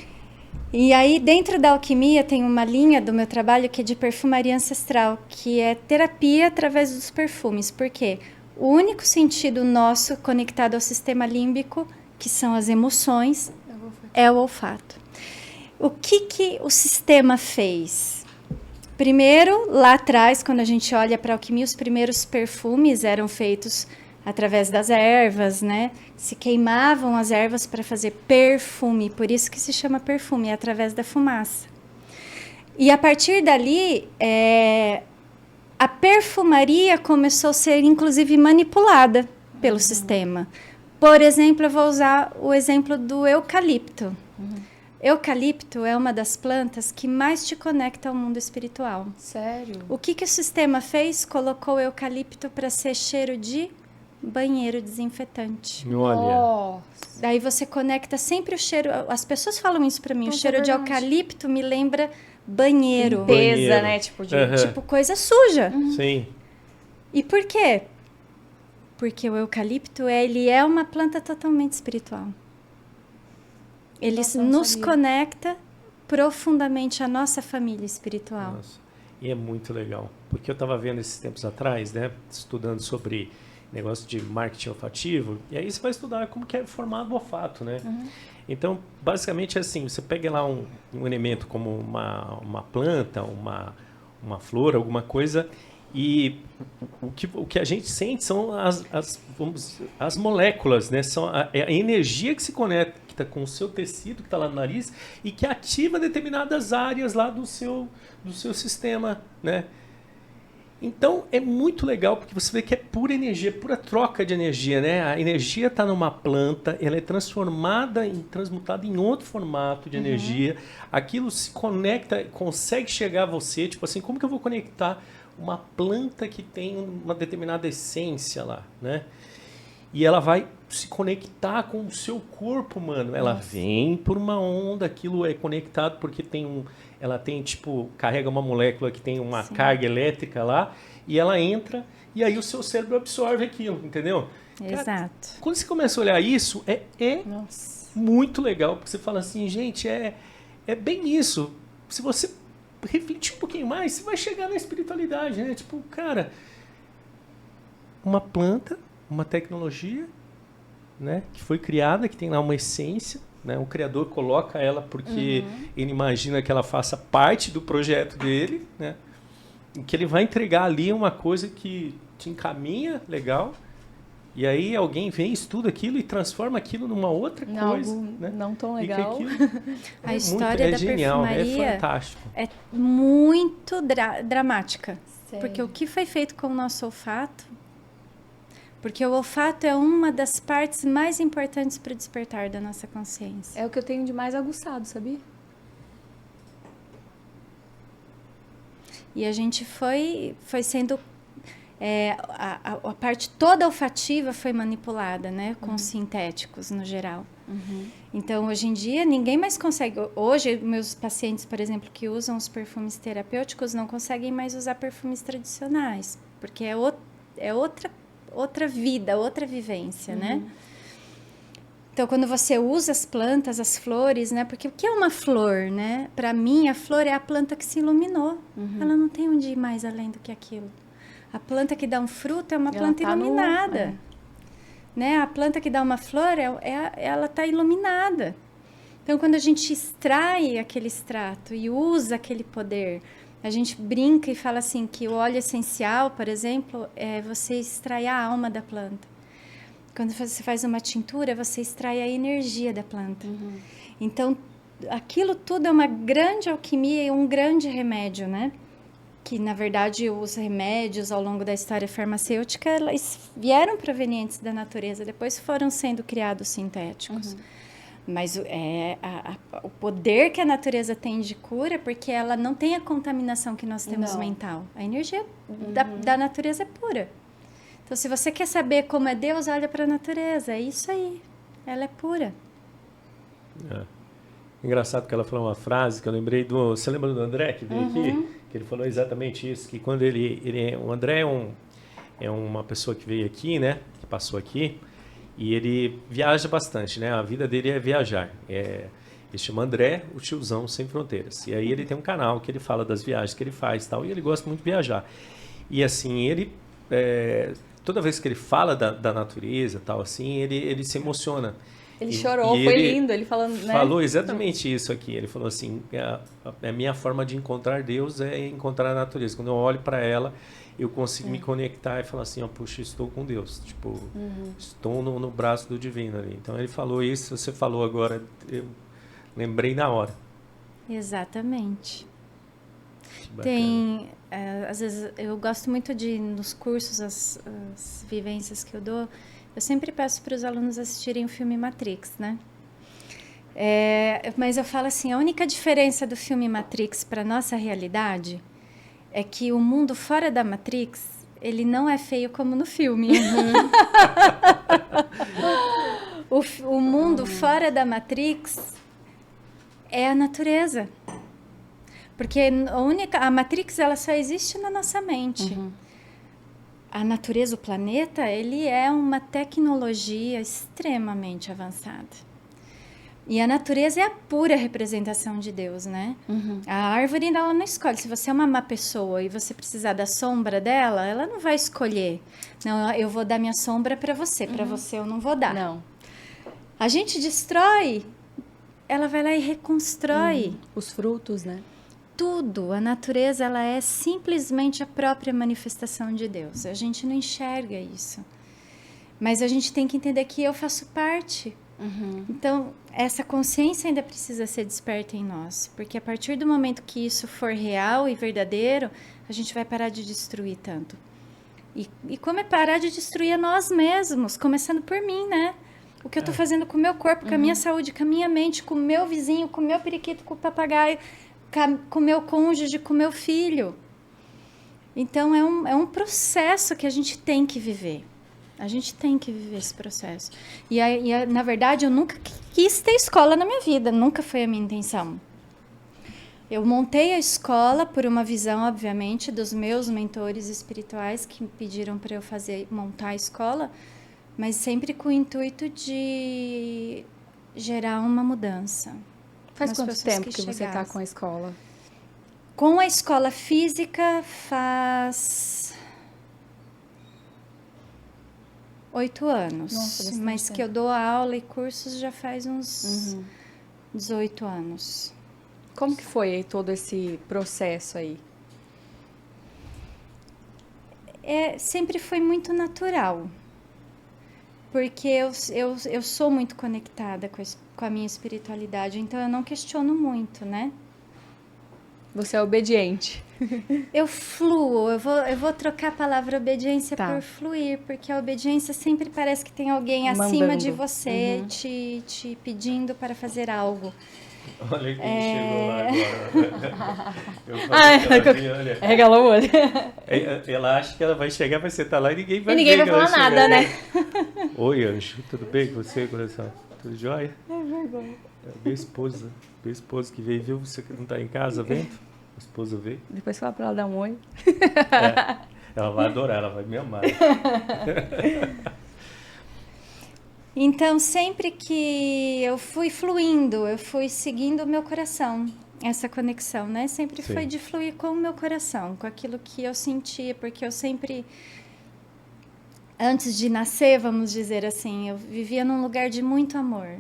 E aí, dentro da alquimia, tem uma linha do meu trabalho que é de perfumaria ancestral, que é terapia através dos perfumes. Por quê? O único sentido nosso conectado ao sistema límbico, que são as emoções, é o olfato. O que o sistema fez? Primeiro, lá atrás, quando a gente olha para a alquimia, os primeiros perfumes eram feitos através das ervas, né? Se queimavam as ervas para fazer perfume, por isso que se chama perfume, é através da fumaça. E a partir dali, a perfumaria começou a ser, inclusive, manipulada pelo sistema. Por exemplo, eu vou usar o exemplo do eucalipto. Eucalipto é uma das plantas que mais te conecta ao mundo espiritual. Sério? O que o sistema fez? Colocou o eucalipto para ser cheiro de banheiro desinfetante. Olha. Nossa. Daí você conecta sempre o cheiro. As pessoas falam isso para mim. Nossa, o cheiro é de verdade. eucalipto me lembra banheiro. Limpeza, Banheiro. né? Tipo, de... Tipo coisa suja. Sim. E por quê? Porque o eucalipto ele é uma planta totalmente espiritual. Ele Nossa, não nos sabia. conecta profundamente à nossa família espiritual. Nossa. E é muito legal. Porque eu estava vendo esses tempos atrás, né? Estudando sobre negócio de marketing olfativo. E aí você vai estudar como que é formado o olfato, né? Então, basicamente é assim, você pega lá um elemento como uma planta, uma flor, alguma coisa, e o que a gente sente são as moléculas, né? São a energia que se conecta com o seu tecido que está lá no nariz e que ativa determinadas áreas lá do seu sistema, né? Então é muito legal porque você vê que é pura energia, pura troca de energia, né? A energia está numa planta, ela é transmutada em outro formato de energia. Aquilo se conecta, consegue chegar a você, tipo assim, como que eu vou conectar uma planta que tem uma determinada essência lá, né? E ela vai se conectar com o seu corpo, mano. Ela vem por uma onda, aquilo é conectado porque ela tem, tipo, carrega uma molécula que tem uma carga elétrica lá, e ela entra, e aí o seu cérebro absorve aquilo, entendeu? Cara, Exato. quando você começa a olhar isso, é Nossa. muito legal, porque você fala assim, gente, é bem isso. Se você refletir um pouquinho mais, você vai chegar na espiritualidade, né? Tipo, cara, uma planta, uma tecnologia, né, que foi criada, que tem lá uma essência, né? O criador coloca ela porque ele imagina que ela faça parte do projeto dele, né? E que ele vai entregar ali uma coisa que te encaminha legal, e aí alguém vem, estuda aquilo e transforma aquilo numa outra coisa, Algo né? não tão E que legal. aquilo A história da genial, perfumaria é fantástico. é muito dramática. Sério. Porque o que foi feito com o nosso olfato? Porque o olfato é uma das partes mais importantes para o despertar da nossa consciência. É o que eu tenho de mais aguçado, sabia? E a gente foi sendo... a parte toda olfativa foi manipulada, né? Com sintéticos, no geral. Então, hoje em dia, ninguém mais consegue... Hoje, meus pacientes, por exemplo, que usam os perfumes terapêuticos, não conseguem mais usar perfumes tradicionais. Porque é outra vida, outra vivência, né? Então, quando você usa as plantas, as flores, né? Porque o que é uma flor, né? Para mim, a flor é a planta que se iluminou. Ela não tem onde ir mais além do que aquilo. A planta que dá um fruto é uma planta iluminada. Né? A planta que dá uma flor, ela está iluminada. Então, quando a gente extrai aquele extrato e usa aquele poder, a gente brinca e fala assim que o óleo essencial, por exemplo, é você extrai a alma da planta. Quando você faz uma tintura, você extrai a energia da planta. Então, aquilo tudo é uma grande alquimia e um grande remédio, né? Que, na verdade, os remédios ao longo da história farmacêutica, eles vieram provenientes da natureza, depois foram sendo criados sintéticos. Mas o poder que a natureza tem de cura, porque ela não tem a contaminação que nós temos mental. A energia da natureza é pura. Então, se você quer saber como é Deus, olha para a natureza. É isso aí. Ela é pura. Engraçado que ela falou uma frase que eu lembrei do... Você lembra do André que veio aqui? Que ele falou exatamente isso, que quando o André é uma pessoa que veio aqui, né? Que passou aqui, e ele viaja bastante, né? A vida dele é viajar. Ele chama André, o tiozão sem fronteiras. E aí ele tem um canal que ele fala das viagens que ele faz e tal, e ele gosta muito de viajar. E assim, ele... toda vez que ele fala da natureza tal, assim, ele se emociona. Ele E- chorou, e foi ele lindo, ele falando, né? Falou exatamente isso aqui. Ele falou assim: a minha forma de encontrar Deus é encontrar a natureza. Quando eu olho para ela, eu consigo me conectar e falar assim: ó, puxa, estou com Deus. Tipo, estou no braço do divino ali. Então ele falou isso, você falou agora, eu lembrei na hora. Exatamente. Que bacana. Tem, às vezes, eu gosto muito de, nos cursos, as vivências que eu dou, eu sempre peço para os alunos assistirem o filme Matrix, né? Mas eu falo assim, a única diferença do filme Matrix para nossa realidade é que o mundo fora da Matrix, ele não é feio como no filme. O mundo fora da Matrix é a natureza. Porque a Matrix ela só existe na nossa mente. A natureza, o planeta, ele é uma tecnologia extremamente avançada. E a natureza é a pura representação de Deus, né? A árvore, ela não escolhe. Se você é uma má pessoa e você precisar da sombra dela, ela não vai escolher. Não, eu vou dar minha sombra para você eu não vou dar. Não. A gente destrói, ela vai lá e reconstrói. Os frutos, né? Tudo, a natureza, ela é simplesmente a própria manifestação de Deus. A gente não enxerga isso. Mas a gente tem que entender que eu faço parte. Então, essa consciência ainda precisa ser desperta em nós. Porque a partir do momento que isso for real e verdadeiro, a gente vai parar de destruir tanto. E como é parar de destruir a nós mesmos, começando por mim, né? O que eu estou fazendo com o meu corpo, com a minha saúde, com a minha mente, com o meu vizinho, com o meu periquito, com o papagaio, com o meu cônjuge, com o meu filho. Então, é um processo que a gente tem que viver. A gente tem que viver esse processo. Na verdade, eu nunca quis ter escola na minha vida. Nunca foi a minha intenção. Eu montei a escola por uma visão, obviamente, dos meus mentores espirituais que me pediram para eu montar a escola, mas sempre com o intuito de gerar uma mudança. Faz nas quanto pessoas tempo que você está chegassem. com a escola? Com a escola física faz 8 anos. Nossa, bastante mas tempo. que eu dou aula e cursos já faz uns 18 anos. Como que foi aí todo esse processo aí? Sempre foi muito natural. Porque eu sou muito conectada com a minha espiritualidade, então eu não questiono muito, né? Você é obediente. Eu fluo, eu vou trocar a palavra obediência Tá. por fluir, porque a obediência sempre parece que tem alguém acima Mandando. de você te pedindo para fazer algo. Olha quem chegou lá agora. Eu Ah, falei que ela vinha, olha. Regalou o olho. Ela acha que ela vai chegar, vai sentar lá e ninguém vai E ninguém ver vai que ela falar chegou. nada, né? Oi, Anjo. Tudo bem com você, coração? Tudo jóia? É verdade. Minha esposa. Minha esposa que veio, viu? Você que não tá em casa vendo? A esposa veio. Depois fala pra ela dar um oi. Ela vai adorar, ela vai me amar. Então, sempre que eu fui fluindo, eu fui seguindo o meu coração, essa conexão, né? Sempre Sim. foi de fluir com o meu coração, com aquilo que eu sentia, porque eu sempre, antes de nascer, vamos dizer assim, eu vivia num lugar de muito amor.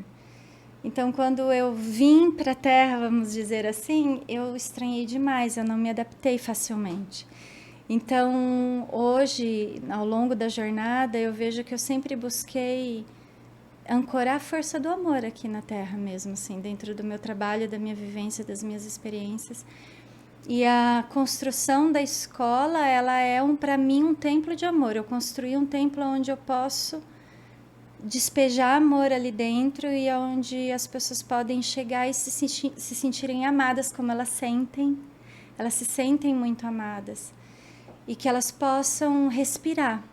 Então, quando eu vim para a Terra, vamos dizer assim, eu estranhei demais, eu não me adaptei facilmente. Então, hoje, ao longo da jornada, eu vejo que eu sempre busquei ancorar a força do amor aqui na Terra mesmo, assim, dentro do meu trabalho, da minha vivência, das minhas experiências. E a construção da escola, ela é para mim um templo de amor. Eu construí um templo onde eu posso despejar amor ali dentro e onde as pessoas podem chegar e se sentirem amadas como elas sentem. Elas se sentem muito amadas. E que elas possam respirar.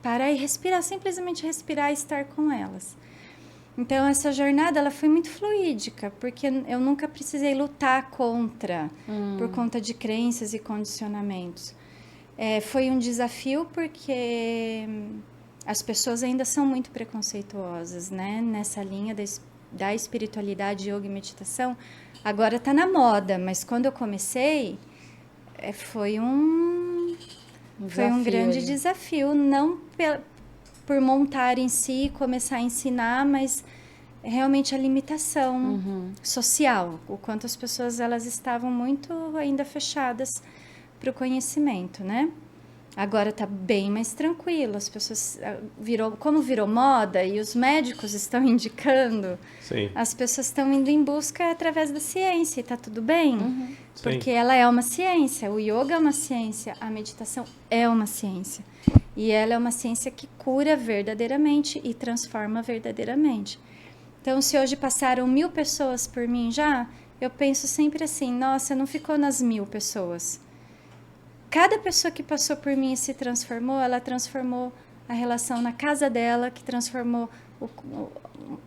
Parar e respirar, simplesmente respirar e estar com elas. Então, essa jornada, ela foi muito fluídica, porque eu nunca precisei lutar contra, por conta de crenças e condicionamentos. Foi um desafio porque as pessoas ainda são muito preconceituosas, né? Nessa linha da espiritualidade, yoga e meditação. Agora está na moda, mas quando eu comecei, foi um grande desafio, não por montar em si, começar a ensinar, mas realmente a limitação social, o quanto as pessoas elas estavam muito ainda fechadas para o conhecimento, né? Agora está bem mais tranquilo, as pessoas como virou moda e os médicos estão indicando, Sim. as pessoas estão indo em busca através da ciência e está tudo bem, porque Sim. ela é uma ciência, o yoga é uma ciência, a meditação é uma ciência e ela é uma ciência que cura verdadeiramente e transforma verdadeiramente. Então, se hoje passaram 1000 pessoas por mim já, eu penso sempre assim, nossa, não ficou nas 1000 pessoas. Cada pessoa que passou por mim e se transformou, ela transformou a relação na casa dela, que transformou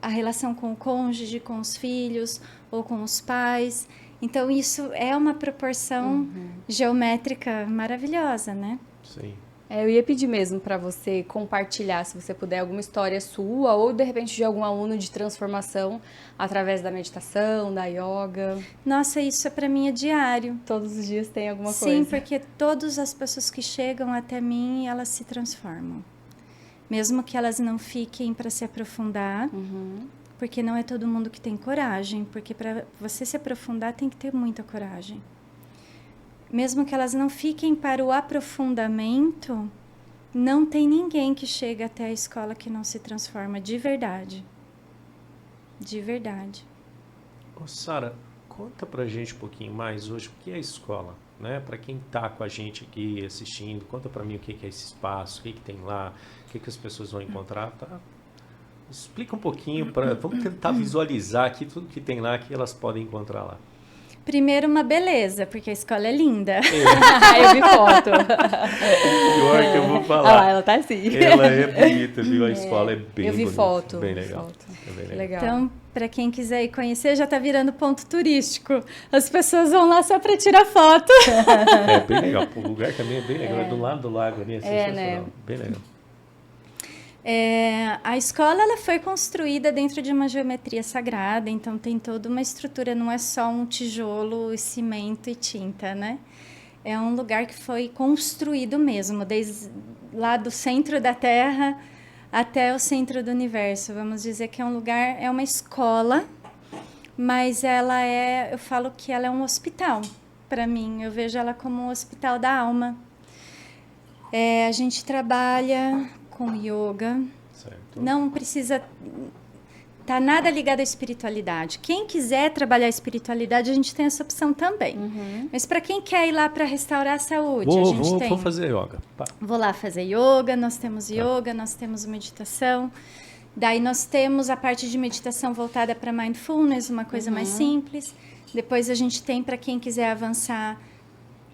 a relação com o cônjuge, com os filhos ou com os pais. Então, isso é uma proporção geométrica maravilhosa, né? Sim. Eu ia pedir mesmo para você compartilhar, se você puder, alguma história sua ou, de repente, de algum aluno de transformação através da meditação, da yoga. Nossa, isso para mim é diário. Todos os dias tem alguma coisa. Sim, porque todas as pessoas que chegam até mim, elas se transformam. Mesmo que elas não fiquem para se aprofundar, porque não é todo mundo que tem coragem, porque para você se aprofundar tem que ter muita coragem. Mesmo que elas não fiquem para o aprofundamento, não tem ninguém que chega até a escola que não se transforma de verdade. De verdade. Ô, Sara, conta pra gente um pouquinho mais hoje o que é a escola, né? Para quem tá com a gente aqui assistindo, conta pra mim o que é esse espaço, o que tem lá, o que as pessoas vão encontrar, tá? Explica um pouquinho, vamos tentar visualizar aqui tudo que tem lá, que elas podem encontrar lá. Primeiro, uma beleza, porque a escola é linda. Eu vi foto. Pior que eu vou falar. Ah lá, ela tá assim. Ela é bonita, viu? A escola é bem bonita. Eu vi foto. Bem legal. Foto. É bem legal. Legal. Então, para quem quiser ir conhecer, já está virando ponto turístico. As pessoas vão lá só para tirar foto. É bem legal. O lugar também é bem legal. É do lado do lago ali, é sensacional. né? Bem legal. A escola ela foi construída dentro de uma geometria sagrada, então tem toda uma estrutura, não é só um tijolo, cimento e tinta, né? É um lugar que foi construído mesmo, desde lá do centro da Terra até o centro do universo. Vamos dizer que é um lugar, é uma escola, mas eu falo que ela é um hospital para mim. Eu vejo ela como um hospital da alma. A gente trabalha com yoga, Certo. não precisa tá nada ligado à espiritualidade. Quem quiser trabalhar a espiritualidade, a gente tem essa opção também. Mas para quem quer ir lá para restaurar a saúde, a gente tem. Vou fazer yoga. Pá. Vou lá fazer yoga, nós temos yoga, nós temos meditação. Daí nós temos a parte de meditação voltada para mindfulness, uma coisa mais simples. Depois a gente tem para quem quiser avançar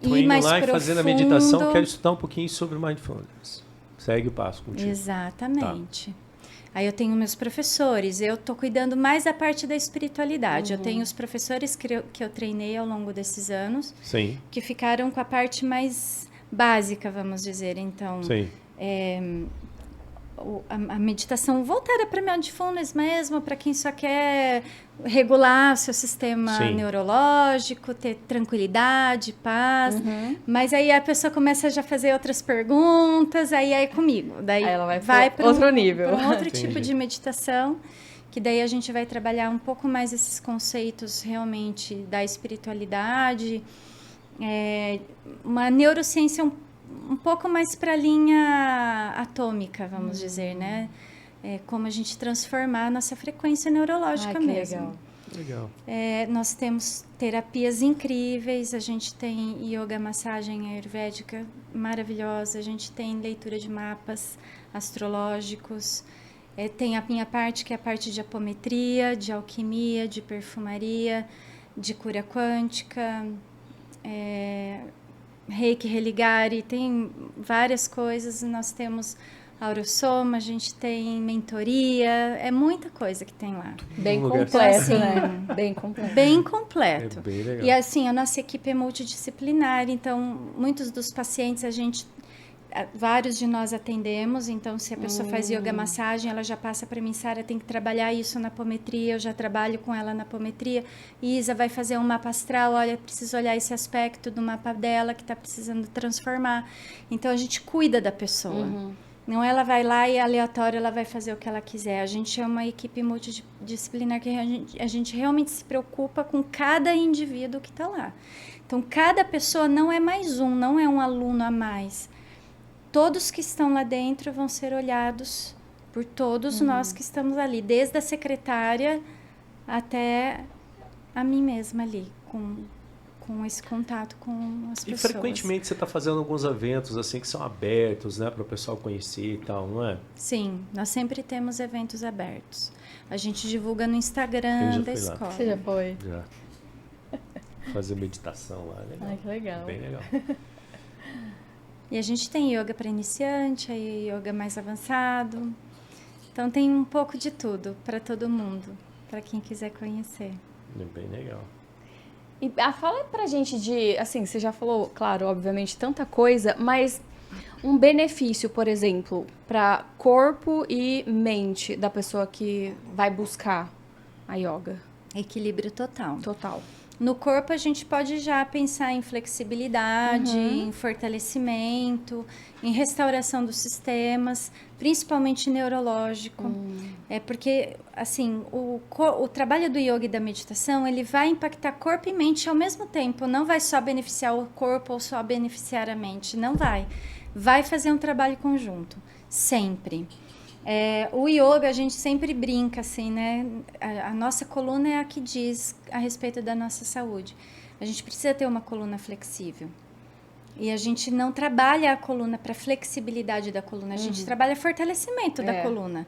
Tô e indo mais lá profundo. e fazendo a meditação, quero estudar um pouquinho sobre mindfulness. Segue o passo contigo. Exatamente. Tá. Aí eu tenho meus professores, eu estou cuidando mais da parte da espiritualidade. Eu tenho os professores que eu treinei ao longo desses anos, Sim. que ficaram com a parte mais básica, vamos dizer. Então, Sim. A meditação voltada para mindfulness mesmo, para quem só quer regular o seu sistema neurológico, ter tranquilidade, paz. Mas aí a pessoa começa já a fazer outras perguntas, aí é comigo. Daí aí ela vai para outro nível. Para um outro tipo de meditação, que daí a gente vai trabalhar um pouco mais esses conceitos realmente da espiritualidade, uma neurociência um pouco mais para a linha atômica, vamos dizer, né? Como a gente transformar a nossa frequência neurológica mesmo. Legal. Nós temos terapias incríveis, a gente tem yoga, massagem ayurvédica maravilhosa, a gente tem leitura de mapas astrológicos, tem a minha parte, que é a parte de apometria, de alquimia, de perfumaria, de cura quântica, Reiki, Religare, tem várias coisas. Nós temos Aurosoma, a gente tem mentoria, é muita coisa que tem lá. Bem completo, assim, né? Bem completo. Bem completo. Bem legal. E assim, a nossa equipe é multidisciplinar, então muitos dos pacientes vários de nós atendemos, então se a pessoa faz yoga massagem, ela já passa para mim, Sara, tem que trabalhar isso na apometria, eu já trabalho com ela na apometria. Isa vai fazer um mapa astral, olha, preciso olhar esse aspecto do mapa dela que está precisando transformar. Então a gente cuida da pessoa. Não, ela vai lá e aleatório ela vai fazer o que ela quiser. A gente é uma equipe multidisciplinar que a gente realmente se preocupa com cada indivíduo que está lá. Então, cada pessoa não é mais um, não é um aluno a mais. Todos que estão lá dentro vão ser olhados por todos nós que estamos ali, desde a secretária até a mim mesma ali, com esse contato com as pessoas. E frequentemente você está fazendo alguns eventos assim que são abertos, né, para o pessoal conhecer e tal, não é? Sim, nós sempre temos eventos abertos. A gente divulga no Instagram da escola. Você já foi? Já. Fazer meditação lá, legal. Ai, que legal. Bem legal. E a gente tem yoga para iniciante, aí yoga mais avançado. Então tem um pouco de tudo para todo mundo, para quem quiser conhecer. É bem legal. E fala pra gente de, assim, você já falou, claro, obviamente, tanta coisa, mas um benefício, por exemplo, para corpo e mente da pessoa que vai buscar a yoga. Equilíbrio total. Total. No corpo, a gente pode já pensar em flexibilidade, em fortalecimento, em restauração dos sistemas, principalmente neurológico. É porque, assim, o trabalho do yoga e da meditação, ele vai impactar corpo e mente ao mesmo tempo. Não vai só beneficiar o corpo ou só beneficiar a mente. Não vai. Vai fazer um trabalho conjunto. Sempre. O yoga, a gente sempre brinca, assim, né? A nossa coluna é a que diz a respeito da nossa saúde. A gente precisa ter uma coluna flexível. E a gente não trabalha a coluna para flexibilidade da coluna, a gente trabalha fortalecimento da coluna.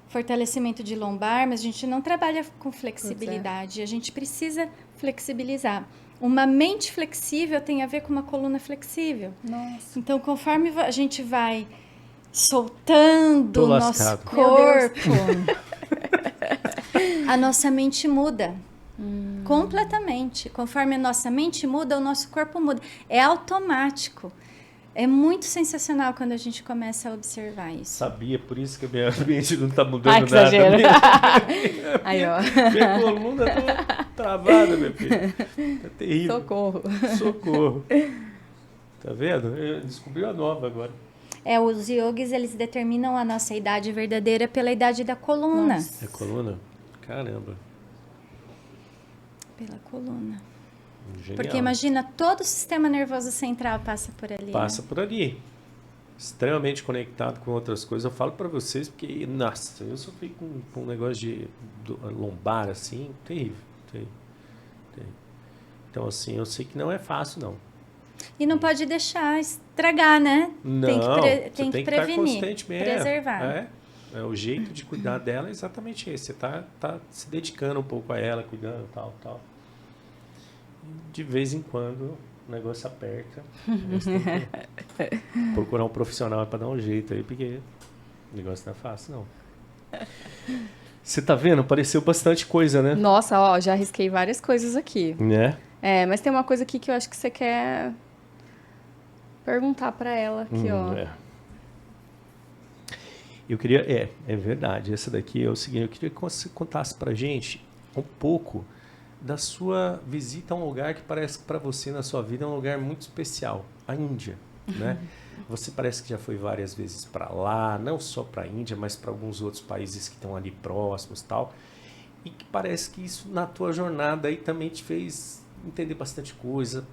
Fortalecimento de lombar, mas a gente não trabalha com flexibilidade. A gente precisa flexibilizar. Uma mente flexível tem a ver com uma coluna flexível. Nossa. Então, conforme a gente vai soltando Tô o nosso lascado. corpo, a nossa mente muda. Completamente. Conforme a nossa mente muda, o nosso corpo muda. É automático. É muito sensacional quando a gente começa a observar isso. Sabia, por isso que a minha mente não tá mudando Ai, que nada. exagero. Aí, ó. Minha coluna tá travada, meu filho. Tá terrível. Socorro. Socorro. Tá vendo? Eu descobri a nova agora. Os yogis, eles determinam a nossa idade verdadeira pela idade da coluna. Nossa. É coluna? Caramba. Pela coluna. Genial. Porque imagina, todo o sistema nervoso central passa por ali. Passa né? por ali. Extremamente conectado com outras coisas. Eu falo pra vocês porque, nossa, eu sofri com um negócio de lombar, assim, terrível. Então, assim, eu sei que não é fácil, não. E não pode deixar estragar, né? Não, tem que estar prevenir, constantemente, preservar. O jeito de cuidar dela é exatamente esse. Você tá se dedicando um pouco a ela, cuidando, tal. De vez em quando o negócio aperta. Você tem que procurar um profissional para dar um jeito aí, porque o negócio não é fácil, não. Você tá vendo? Apareceu bastante coisa, né? Nossa, ó, já risquei várias coisas aqui. Né? Mas tem uma coisa aqui que eu acho que você quer perguntar pra ela aqui, ó. Eu queria... É verdade. Essa daqui é o seguinte. Eu queria que você contasse pra gente um pouco da sua visita a um lugar que parece que para você na sua vida é um lugar muito especial, a Índia, né? Você parece que já foi várias vezes para lá, não só para a Índia, mas para alguns outros países que estão ali próximos, tal. E que parece que isso na tua jornada aí também te fez entender bastante coisa.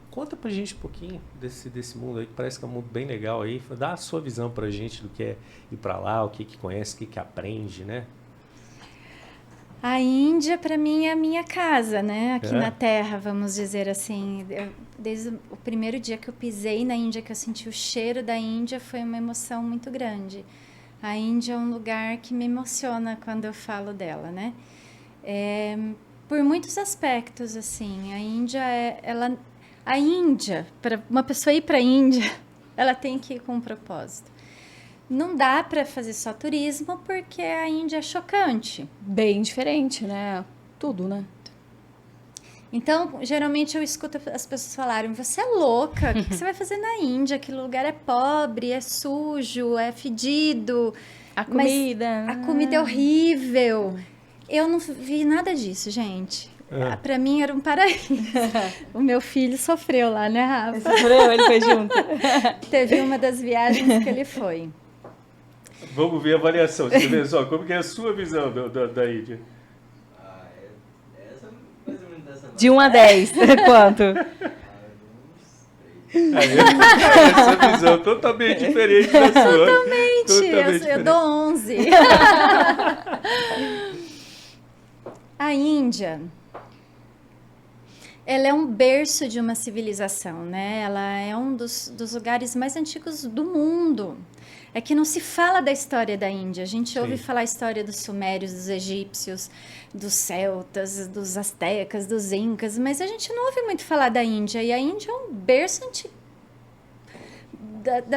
Conta pra gente um pouquinho desse mundo aí, que parece que é um mundo bem legal aí. Dá a sua visão pra gente do que é ir para lá, o que conhece, o que aprende, né? A Índia, para mim, é a minha casa, né? Aqui na Terra, vamos dizer assim. Desde o primeiro dia que eu pisei na Índia, que eu senti o cheiro da Índia, foi uma emoção muito grande. A Índia é um lugar que me emociona quando eu falo dela, né? Por muitos aspectos, assim. A Índia, para uma pessoa ir para a Índia, ela tem que ir com um propósito. Não dá para fazer só turismo porque a Índia é chocante. Bem diferente, né? Tudo, né? Então, geralmente eu escuto as pessoas falarem: você é louca, o que você vai fazer na Índia? Aquele lugar é pobre, é sujo, é fedido. A comida. A comida é horrível. Eu não vi nada disso, gente. Para mim era um paraíso. O meu filho sofreu lá, né, Rafa? Ele sofreu, ele foi junto. Teve uma das viagens que ele foi. Vamos ver a avaliação. Você vê só, como que é a sua visão da Índia? Essa mais ou menos dessa De 1 a 10, quanto? Essa visão totalmente diferente da sua. Totalmente, eu dou 11. A Índia, ela é um berço de uma civilização, né? Ela é um dos lugares mais antigos do mundo. É que não se fala da história da Índia. A gente ouve falar a história dos sumérios, dos egípcios, dos celtas, dos astecas, dos incas, mas a gente não ouve muito falar da Índia. E a Índia é um berço antigo.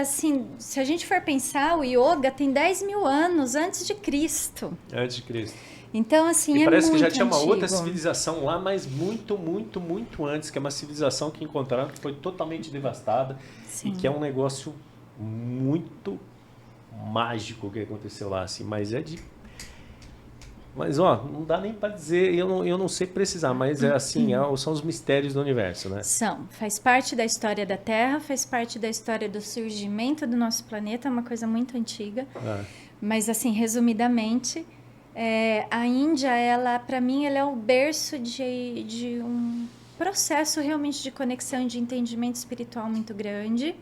Assim, se a gente for pensar, o yoga tem 10 mil anos antes de Cristo. Antes de Cristo. Então, assim, E parece que muito já tinha uma antigo. outra civilização lá, mas muito, muito, muito antes, que é uma civilização que encontraram que foi totalmente devastada. Sim. E que é um negócio muito mágico que aconteceu lá, assim, mas ó, não dá nem para dizer, eu não sei precisar, mas é assim, são os mistérios do universo, né? Faz parte da história da Terra, faz parte da história do surgimento do nosso planeta, é uma coisa muito antiga. Mas, assim, resumidamente, a Índia, ela, para mim, ela é o berço de um processo realmente de conexão e de entendimento espiritual muito grande.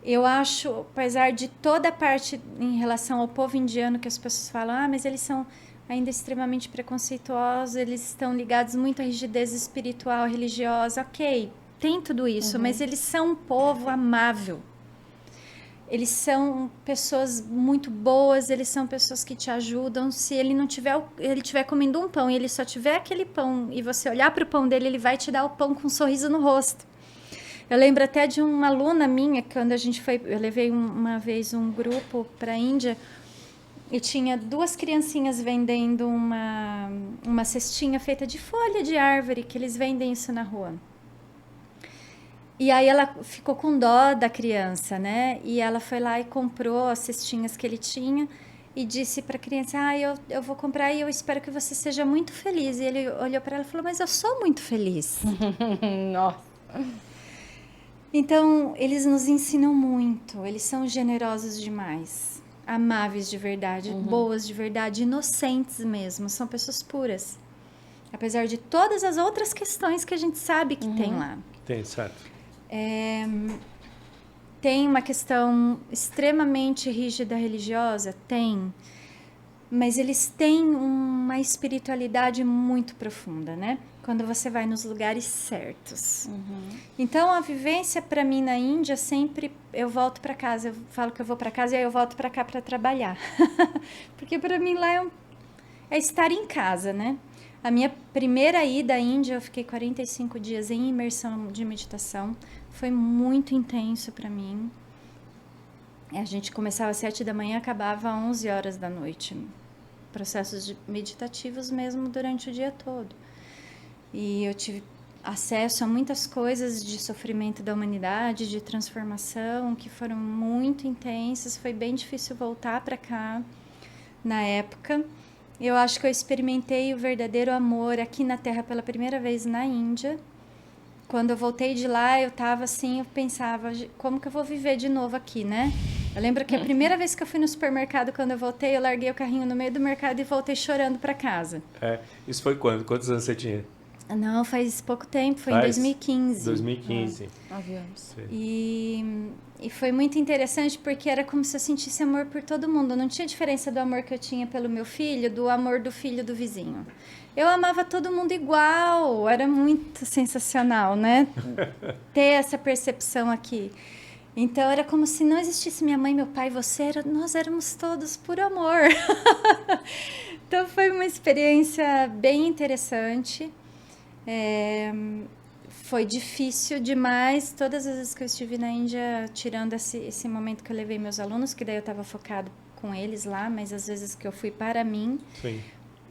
Eu acho, apesar de toda a parte em relação ao povo indiano que as pessoas falam, mas eles são ainda extremamente preconceituosos, eles estão ligados muito à rigidez espiritual, religiosa, ok, tem tudo isso, mas eles são um povo amável. Eles são pessoas muito boas, eles são pessoas que te ajudam. Se ele não tiver, ele estiver comendo um pão e ele só tiver aquele pão e você olhar para o pão dele, ele vai te dar o pão com um sorriso no rosto. Eu lembro até de uma aluna minha, quando a gente foi, eu levei uma vez um grupo para a Índia e tinha 2 criancinhas vendendo uma cestinha feita de folha de árvore, que eles vendem isso na rua. E aí ela ficou com dó da criança, né? E ela foi lá e comprou as cestinhas que ele tinha e disse para a criança, eu vou comprar e eu espero que você seja muito feliz. E ele olhou para ela e falou, mas eu sou muito feliz. Nossa. Então, eles nos ensinam muito, eles são generosos demais, amáveis de verdade, boas de verdade, inocentes mesmo, são pessoas puras. Apesar de todas as outras questões que a gente sabe que tem lá. Tem, certo. Tem uma questão extremamente rígida religiosa? Tem. Mas eles têm uma espiritualidade muito profunda, né? Quando você vai nos lugares certos. Então, a vivência para mim na Índia, sempre eu volto para casa. Eu falo que eu vou para casa e aí eu volto para cá para trabalhar. Porque para mim lá é estar em casa, né? A minha primeira ida à Índia, eu fiquei 45 dias em imersão de meditação. Foi muito intenso para mim. A gente começava às 7 da manhã, acabava às 11 horas da noite. Processos meditativos mesmo durante o dia todo. E eu tive acesso a muitas coisas de sofrimento da humanidade, de transformação, que foram muito intensas. Foi bem difícil voltar para cá na época. Eu acho que eu experimentei o verdadeiro amor aqui na Terra pela primeira vez na Índia. Quando eu voltei de lá, eu tava assim, eu pensava, como que eu vou viver de novo aqui, né? Eu lembro que a primeira vez que eu fui no supermercado, quando eu voltei, eu larguei o carrinho no meio do mercado e voltei chorando para casa. Isso foi quando? Quantos anos você tinha? Não, faz pouco tempo, foi em 2015. 2015. 9 anos. E foi muito interessante porque era como se eu sentisse amor por todo mundo. Não tinha diferença do amor que eu tinha pelo meu filho, do amor do filho do vizinho. Eu amava todo mundo igual, era muito sensacional, né? Ter essa percepção aqui. Então, era como se não existisse minha mãe, meu pai, nós éramos todos por amor. Então, foi uma experiência bem interessante. Foi difícil demais. Todas as vezes que eu estive na Índia, tirando esse momento que eu levei meus alunos, que daí eu estava focado com eles lá, mas às vezes que eu fui para mim, Sim.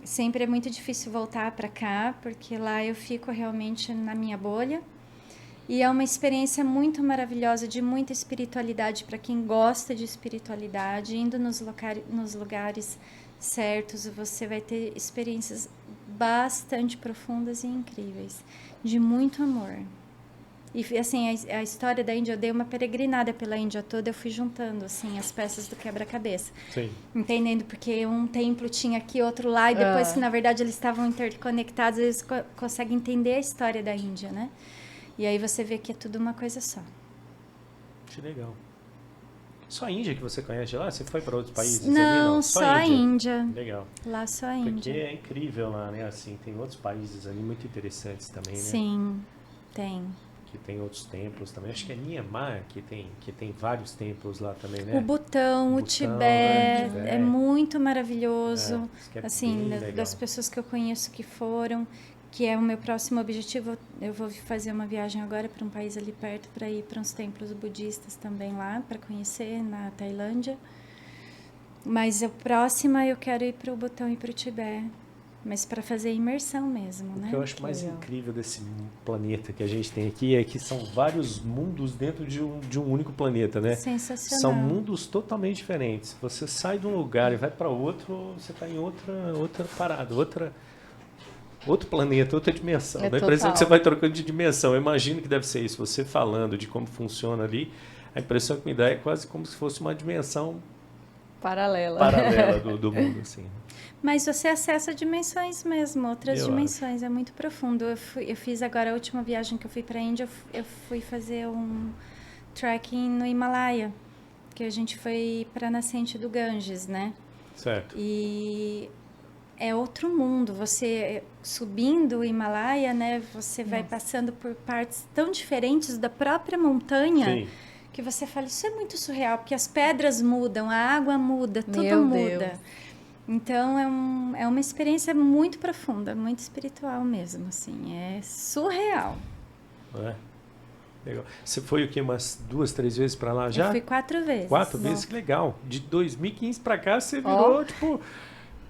sempre é muito difícil voltar para cá, porque lá eu fico realmente na minha bolha. E é uma experiência muito maravilhosa, de muita espiritualidade para quem gosta de espiritualidade. Indo nos lugares certos, você vai ter experiências bastante profundas e incríveis, de muito amor. E assim, a história da Índia, eu dei uma peregrinada pela Índia toda, eu fui juntando assim as peças do quebra-cabeça. Sim. Entendendo? Porque um templo tinha aqui, outro lá, e depois que na verdade eles estavam interconectados, eles conseguem entender a história da Índia, né? E aí você vê que é tudo uma coisa só. Que legal. Só a Índia que você conhece lá? Você foi para outros países? Não, ali, só a Índia. Legal. Lá só a Porque Índia. é incrível lá, né? Assim, tem outros países ali muito interessantes também, né? Sim, tem. Que tem outros templos também. Acho que é Myanmar que tem vários templos lá também, né? O Butão, o Butão, Tibete, né? é muito maravilhoso. Isso que é Assim, bem legal. das pessoas que eu conheço que foram, que é o meu próximo objetivo. Eu vou fazer uma viagem agora para um país ali perto, para ir para uns templos budistas também lá, para conhecer na Tailândia. Mas a próxima eu quero ir para o Butão e para o Tibete, mas para fazer imersão mesmo, O né? que eu acho mais legal. incrível desse planeta que a gente tem aqui é que são vários mundos dentro de um único planeta, né? Sensacional. São mundos totalmente diferentes. Você sai de um lugar e vai para outro, você está em outra parada, outro planeta, outra dimensão. É Dá a impressão total. que você vai trocando de dimensão. Eu imagino que deve ser isso. Você falando de como funciona ali, a impressão que me dá é quase como se fosse uma dimensão Paralela. paralela do mundo, assim. Mas você acessa dimensões mesmo, outras Eu dimensões, é muito profundo. Eu fiz agora a última viagem que eu fui para a Índia, eu fui fazer um trekking no Himalaia, que a gente foi para a nascente do Ganges, né? Certo. E é outro mundo. Você subindo o Himalaia, né? Você vai passando por partes tão diferentes da própria montanha. Sim. Que você fala, isso é muito surreal, porque as pedras mudam, a água muda, tudo Meu muda. Deus. Então é uma experiência muito profunda, muito espiritual mesmo, assim, é surreal. Não é? Legal. Você foi o quê? Umas 2, 3 vezes para lá já? Eu fui 4 vezes. 4 vezes? Que legal. De 2015 para cá você virou, tipo,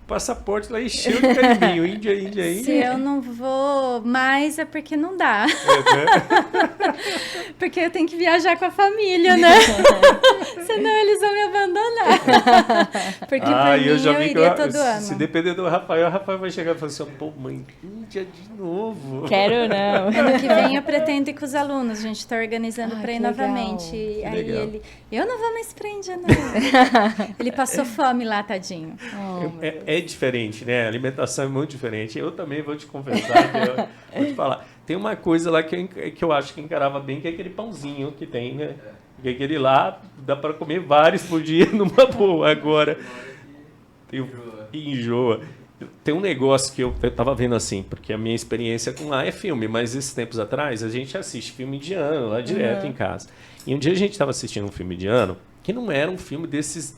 passaporte lá encheu de carimbinho. Índia, Índia, Índia. Se eu não vou mais é porque não dá. Porque eu tenho que viajar com a família, né? Senão eles vão me abandonar. Porque por mim eu iria todo ano. Se depender do Rafael, o Rafael vai chegar e falar assim, pô, mãe, Índia de novo. Quero não. Ano que vem eu pretendo ir com os alunos, a gente está organizando Ai, para ir que legal. novamente. E aí legal. eu não vou mais pra Índia, não. Ele passou fome lá, tadinho. É diferente, né? A alimentação é muito diferente. Eu também vou te confessar, que eu vou te falar. Tem uma coisa lá que eu acho que encarava bem, que é aquele pãozinho que tem, né? Que aquele lá dá para comer vários por dia numa boa. Agora, enjoa. Tem um negócio que eu tava vendo assim, porque a minha experiência com lá é filme, mas esses tempos atrás a gente assiste filme indiano lá direto em casa. E um dia a gente estava assistindo um filme indiano que não era um filme desses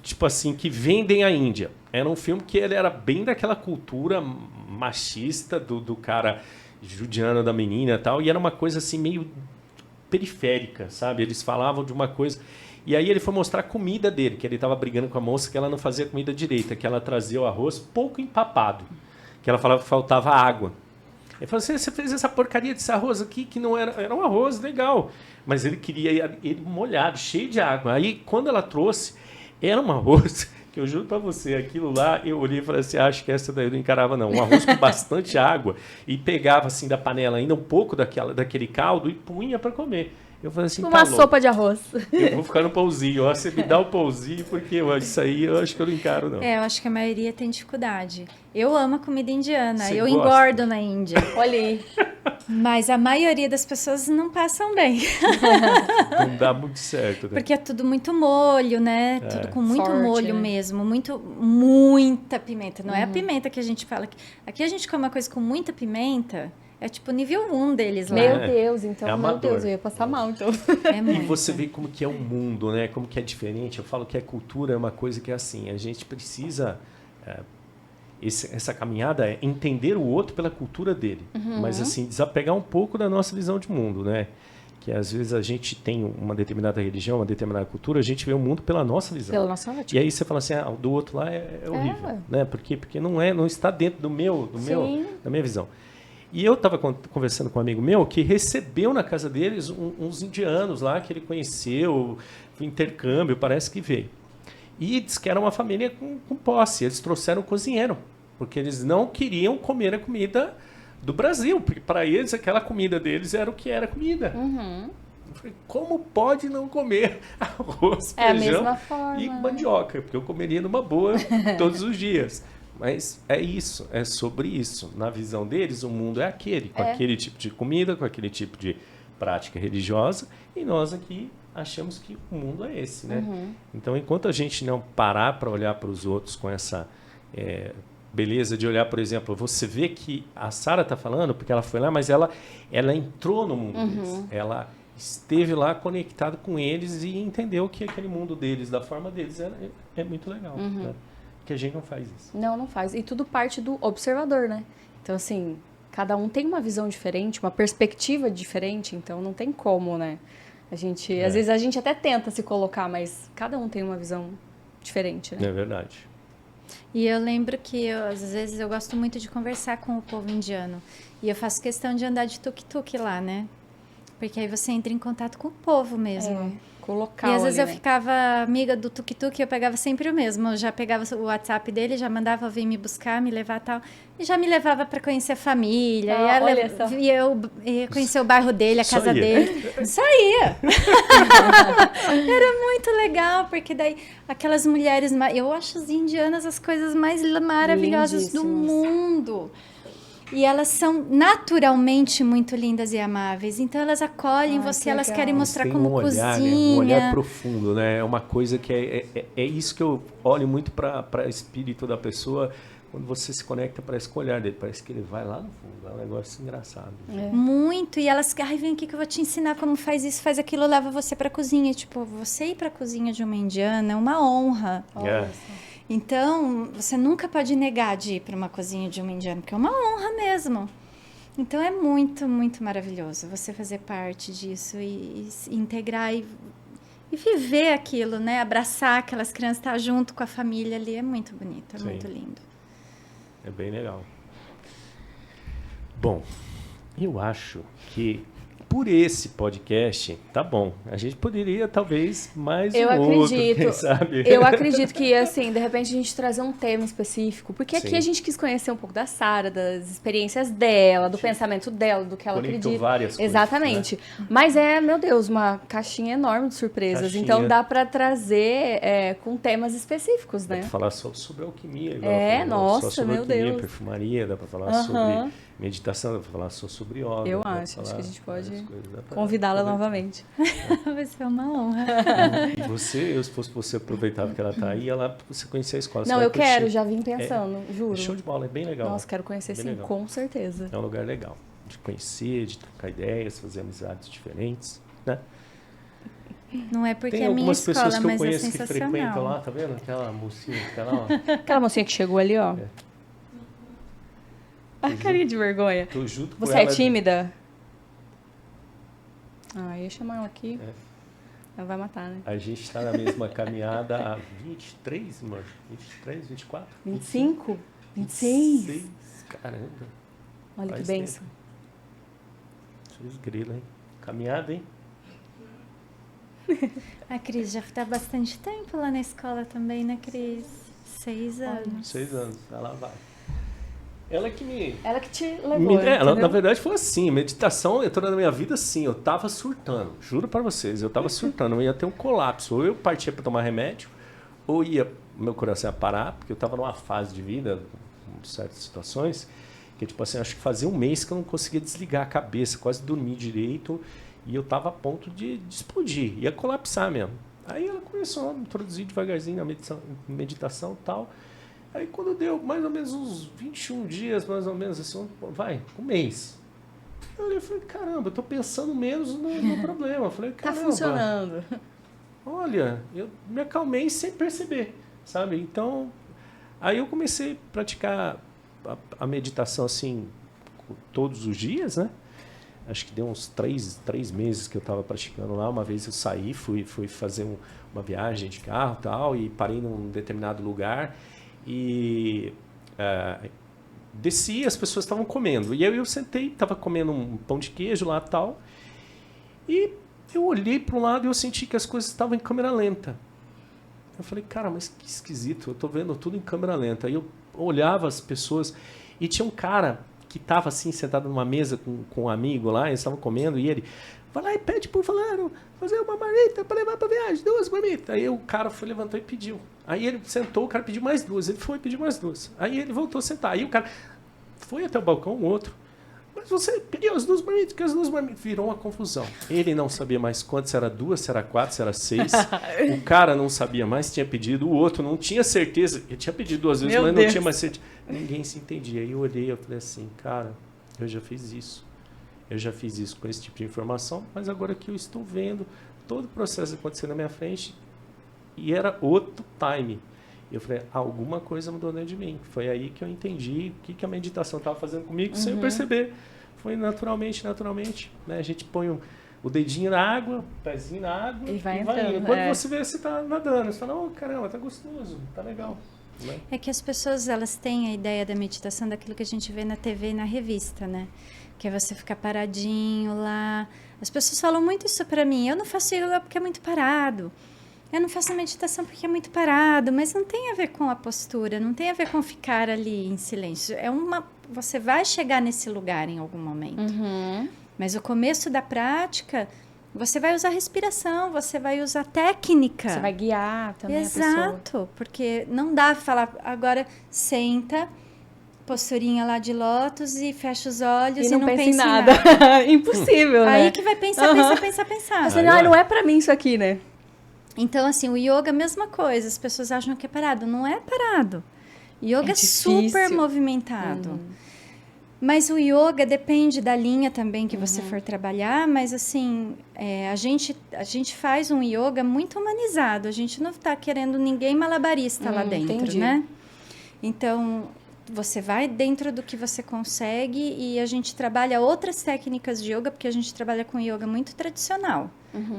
tipo assim, que vendem a Índia. Era um filme que ele era bem daquela cultura machista do cara judiando da menina e tal, e era uma coisa assim meio periférica, sabe? Eles falavam de uma coisa. E aí ele foi mostrar a comida dele, que ele estava brigando com a moça que ela não fazia comida direita, que ela trazia o arroz pouco empapado, que ela falava que faltava água. Ele falou assim, você fez essa porcaria desse arroz aqui, que não era um arroz legal, mas ele queria ele molhado, cheio de água. Aí quando ela trouxe, era um arroz, que eu juro pra você, aquilo lá, eu olhei e falei assim, acho que essa daí eu não encarava não. Um arroz com bastante água, e pegava assim da panela ainda um pouco daquele caldo e punha para comer. Eu falei assim, Uma sopa de arroz. Eu vou ficar no pãozinho, ó, você me dá o pãozinho, porque isso aí eu acho que eu não encaro não. Eu acho que a maioria tem dificuldade. Eu amo a comida indiana, Você eu gosta? engordo na Índia. Olha aí. Mas a maioria das pessoas não passam bem. Não dá muito certo, né? Porque é tudo muito molho, né? Tudo com muito Forte, molho né? mesmo. Muita pimenta. Não é a pimenta que a gente fala. Aqui a gente come uma coisa com muita pimenta. É tipo nível 1 deles lá. Meu Deus, então, É meu amador. Deus, eu ia passar mal, então. É E muito. você vê como que é o mundo, né? Como que é diferente. Eu falo que a cultura é uma coisa que é assim, a gente precisa... essa caminhada é entender o outro pela cultura dele. Mas assim, desapegar um pouco da nossa visão de mundo, né? Que às vezes a gente tem uma determinada religião, uma determinada cultura, a gente vê o mundo pela nossa visão. Pela nossa ótica. E aí você fala assim, o do outro lá é horrível, né? Porque não está dentro da minha visão. E eu estava conversando com um amigo meu que recebeu na casa deles uns indianos lá que ele conheceu, intercâmbio, parece que veio. E diz que era uma família com posse. Eles trouxeram um cozinheiro, porque eles não queriam comer a comida do Brasil, porque para eles aquela comida deles era o que era comida. Uhum. Eu falei, como pode não comer arroz, É a feijão mesma forma. e mandioca? Porque eu comeria numa boa todos os dias. Mas é isso, é sobre isso. Na visão deles, o mundo é aquele, com aquele tipo de comida, com aquele tipo de prática religiosa, e nós aqui achamos que o mundo é esse, né? Uhum. Então, enquanto a gente não parar para olhar para os outros com essa beleza de olhar, por exemplo, você vê que a Sara está falando, porque ela foi lá, mas ela entrou no mundo deles. Ela esteve lá conectada com eles e entendeu que aquele mundo deles, da forma deles, é muito legal. Né? Porque a gente não faz isso. Não faz. E tudo parte do observador, né? Então, assim, cada um tem uma visão diferente, uma perspectiva diferente, então não tem como, né? Às vezes a gente até tenta se colocar, mas cada um tem uma visão diferente, né? É verdade. E eu lembro que, às vezes, eu gosto muito de conversar com o povo indiano. E eu faço questão de andar de tuk-tuk lá, né? Porque aí você entra em contato com o povo mesmo. Com o local E às vezes ali, eu ficava amiga do tuk-tuk e eu pegava sempre o mesmo. Eu já pegava o WhatsApp dele, já mandava vir me buscar, me levar e tal. E já me levava para conhecer a família. olha só. E eu ia conhecer o bairro dele, a Só casa ia. dele. Só ia. Era muito legal, porque daí aquelas mulheres... Eu acho as indianas as coisas mais maravilhosas do Lindíssimas. mundo. E elas são naturalmente muito lindas e amáveis. Então, elas acolhem você, que elas legal. querem mostrar Tem como um olhar, cozinha. né? Um olhar profundo, né? É uma coisa que é isso que eu olho muito para o espírito da pessoa. Quando você se conecta, parece com o olhar dele. Parece que ele vai lá no fundo. É um negócio engraçado. Muito. E elas, vem aqui que eu vou te ensinar como faz isso, faz aquilo, leva você pra cozinha. Tipo, você ir pra cozinha de uma indiana é uma honra. É. Então, você nunca pode negar de ir para uma cozinha de uma indiana, porque é uma honra mesmo. Então, é muito, muito maravilhoso você fazer parte disso e se integrar e viver aquilo, né? Abraçar aquelas crianças, estar junto com a família ali, é muito bonito, é Sim. muito lindo. É bem legal. Bom, eu acho que por esse podcast, tá bom. A gente poderia, talvez, mais Eu outro, acredito. quem sabe? Eu acredito que, assim, de repente a gente trazer um tema específico. Porque aqui Sim. a gente quis conhecer um pouco da Sara, das experiências dela, do pensamento dela, do que ela Conectou acredita. várias coisas, Exatamente. Mas meu Deus, uma caixinha enorme de surpresas. Caixinha. Então dá pra trazer com temas específicos, Dá né? pra falar só sobre alquimia. igual É, ela falou, nossa, só sobre meu alquimia, Deus. perfumaria, dá pra falar Aham. sobre meditação, dá pra falar só sobre yoga. Eu dá pra acho falar que a gente pode várias coisas, dá pra convidá-la aproveitar. novamente. Vai ser uma honra. E você, se fosse você aproveitava que ela tá aí, você conhecer a escola. você Não, vai eu quero, curtir. já vim pensando, É juro. show de bola, é bem legal. Nossa, quero conhecer Bem sim, legal. com certeza. É um lugar legal de conhecer, de trocar ideias, fazer amizades diferentes, né? Não é porque Tem é minha algumas escola, pessoas que eu mas é conheço que frequentam sensacional. lá, tá vendo? Aquela mocinha que tá lá, ó. Aquela mocinha que chegou ali, ó. A carinha de vergonha. Tô junto com Você ela. é tímida? Ah, ia chamar ela aqui. É. Ela vai matar, né? A gente está na mesma caminhada há 23, mano. 23, 24? 25? 26? 26. Caramba. Olha que Faz benção. Fez grilo, hein? Caminhada, hein? A Cris já está há bastante tempo lá na escola também, né, Cris? 6 anos. 6 anos. Ela vai. Ela que me... Ela que te levou, ela, entendeu? na verdade, foi assim. Meditação entrou na minha vida assim. Eu tava surtando. Juro pra vocês. Eu tava surtando. Eu ia ter um colapso. Ou eu partia pra tomar remédio, ou meu coração ia parar, porque eu tava numa fase de vida, em certas situações, que tipo assim, acho que fazia um mês que eu não conseguia desligar a cabeça, quase dormir direito, e eu tava a ponto de explodir. Ia colapsar mesmo. Aí ela começou a me introduzir devagarzinho na meditação e tal. Aí quando deu mais ou menos uns 21 dias, mais ou menos assim, um mês. Eu olhei e falei, caramba, eu tô pensando menos no problema. Eu falei, Tá caramba, funcionando. olha, eu me acalmei sem perceber, sabe? Então, aí eu comecei a praticar a meditação assim, todos os dias, né? Acho que deu uns 3 meses que eu estava praticando lá. Uma vez eu saí, fui fazer uma viagem de carro e tal, e parei num determinado lugar e desci, as pessoas estavam comendo. E aí eu sentei, estava comendo um pão de queijo lá e tal, e eu olhei para um lado e eu senti que as coisas estavam em câmera lenta. Eu falei, cara, mas que esquisito, eu estou vendo tudo em câmera lenta. Aí eu olhava as pessoas e tinha um cara que tava assim, sentado numa mesa com um amigo lá, eles estavam comendo, e ele vai lá e pede pro fulano fazer uma marmita para levar pra viagem, 2 marmitas. Aí o cara levantou e pediu. Aí ele sentou, o cara pediu mais 2, ele foi e pediu mais 2. Aí ele voltou a sentar. Aí o cara foi até o balcão, o outro. Mas você pediu as 2 marmitas, que as 2 marmitas. Virou uma confusão. Ele não sabia mais quantas, se era 2, se era 4, se era 6. O cara não sabia mais, tinha pedido. O outro não tinha certeza. Ele tinha pedido 2 vezes, mas não tinha mais certeza. Ninguém se entendia. Aí eu olhei e falei assim, cara, eu já fiz isso. Eu já fiz isso com esse tipo de informação, mas agora que eu estou vendo todo o processo acontecendo na minha frente, e era outro time. Eu falei, alguma coisa mudou dentro de mim. Foi aí que eu entendi o que a meditação estava fazendo comigo, sem eu perceber. Foi naturalmente, né? A gente põe o dedinho na água, o pezinho na água e vai indo. entrando. Quando você vê, você está nadando. Você fala, oh, caramba, tá gostoso, tá legal. Né? É que as pessoas, elas têm a ideia da meditação daquilo que a gente vê na TV e na revista, né? Que é você ficar paradinho lá. As pessoas falam muito isso pra mim. Eu não faço yoga porque é muito parado. Eu não faço meditação porque é muito parado. Mas não tem a ver com a postura, não tem a ver com ficar ali em silêncio. Você vai chegar nesse lugar em algum momento. Mas o começo da prática, você vai usar respiração, você vai usar técnica. Você vai guiar também a pessoa. Exato, porque não dá pra falar, agora senta, posturinha lá de lótus e fecha os olhos e não pensa em nada. Impossível, né? Aí que vai pensar. Assim, não é pra mim isso aqui, né? Então, assim, o yoga é a mesma coisa. As pessoas acham que é parado. Não é parado. Yoga é difícil. super movimentado. Mas o yoga depende da linha também que você for trabalhar, mas assim, a gente faz um yoga muito humanizado, a gente não está querendo ninguém malabarista lá dentro, entendi. né? Então, você vai dentro do que você consegue e a gente trabalha outras técnicas de yoga, porque a gente trabalha com yoga muito tradicional,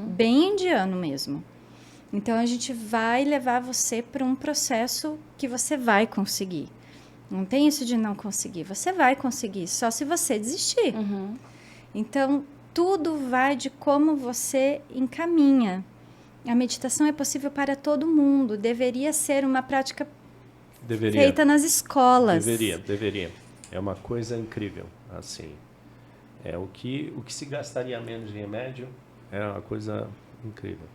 bem indiano mesmo. Então, a gente vai levar você para um processo que você vai conseguir. Não tem isso de não conseguir. Você vai conseguir, só se você desistir. Então, tudo vai de como você encaminha. A meditação é possível para todo mundo. Deveria ser uma prática feita nas escolas. Deveria. É uma coisa incrível. Assim, o que se gastaria menos de remédio é uma coisa incrível.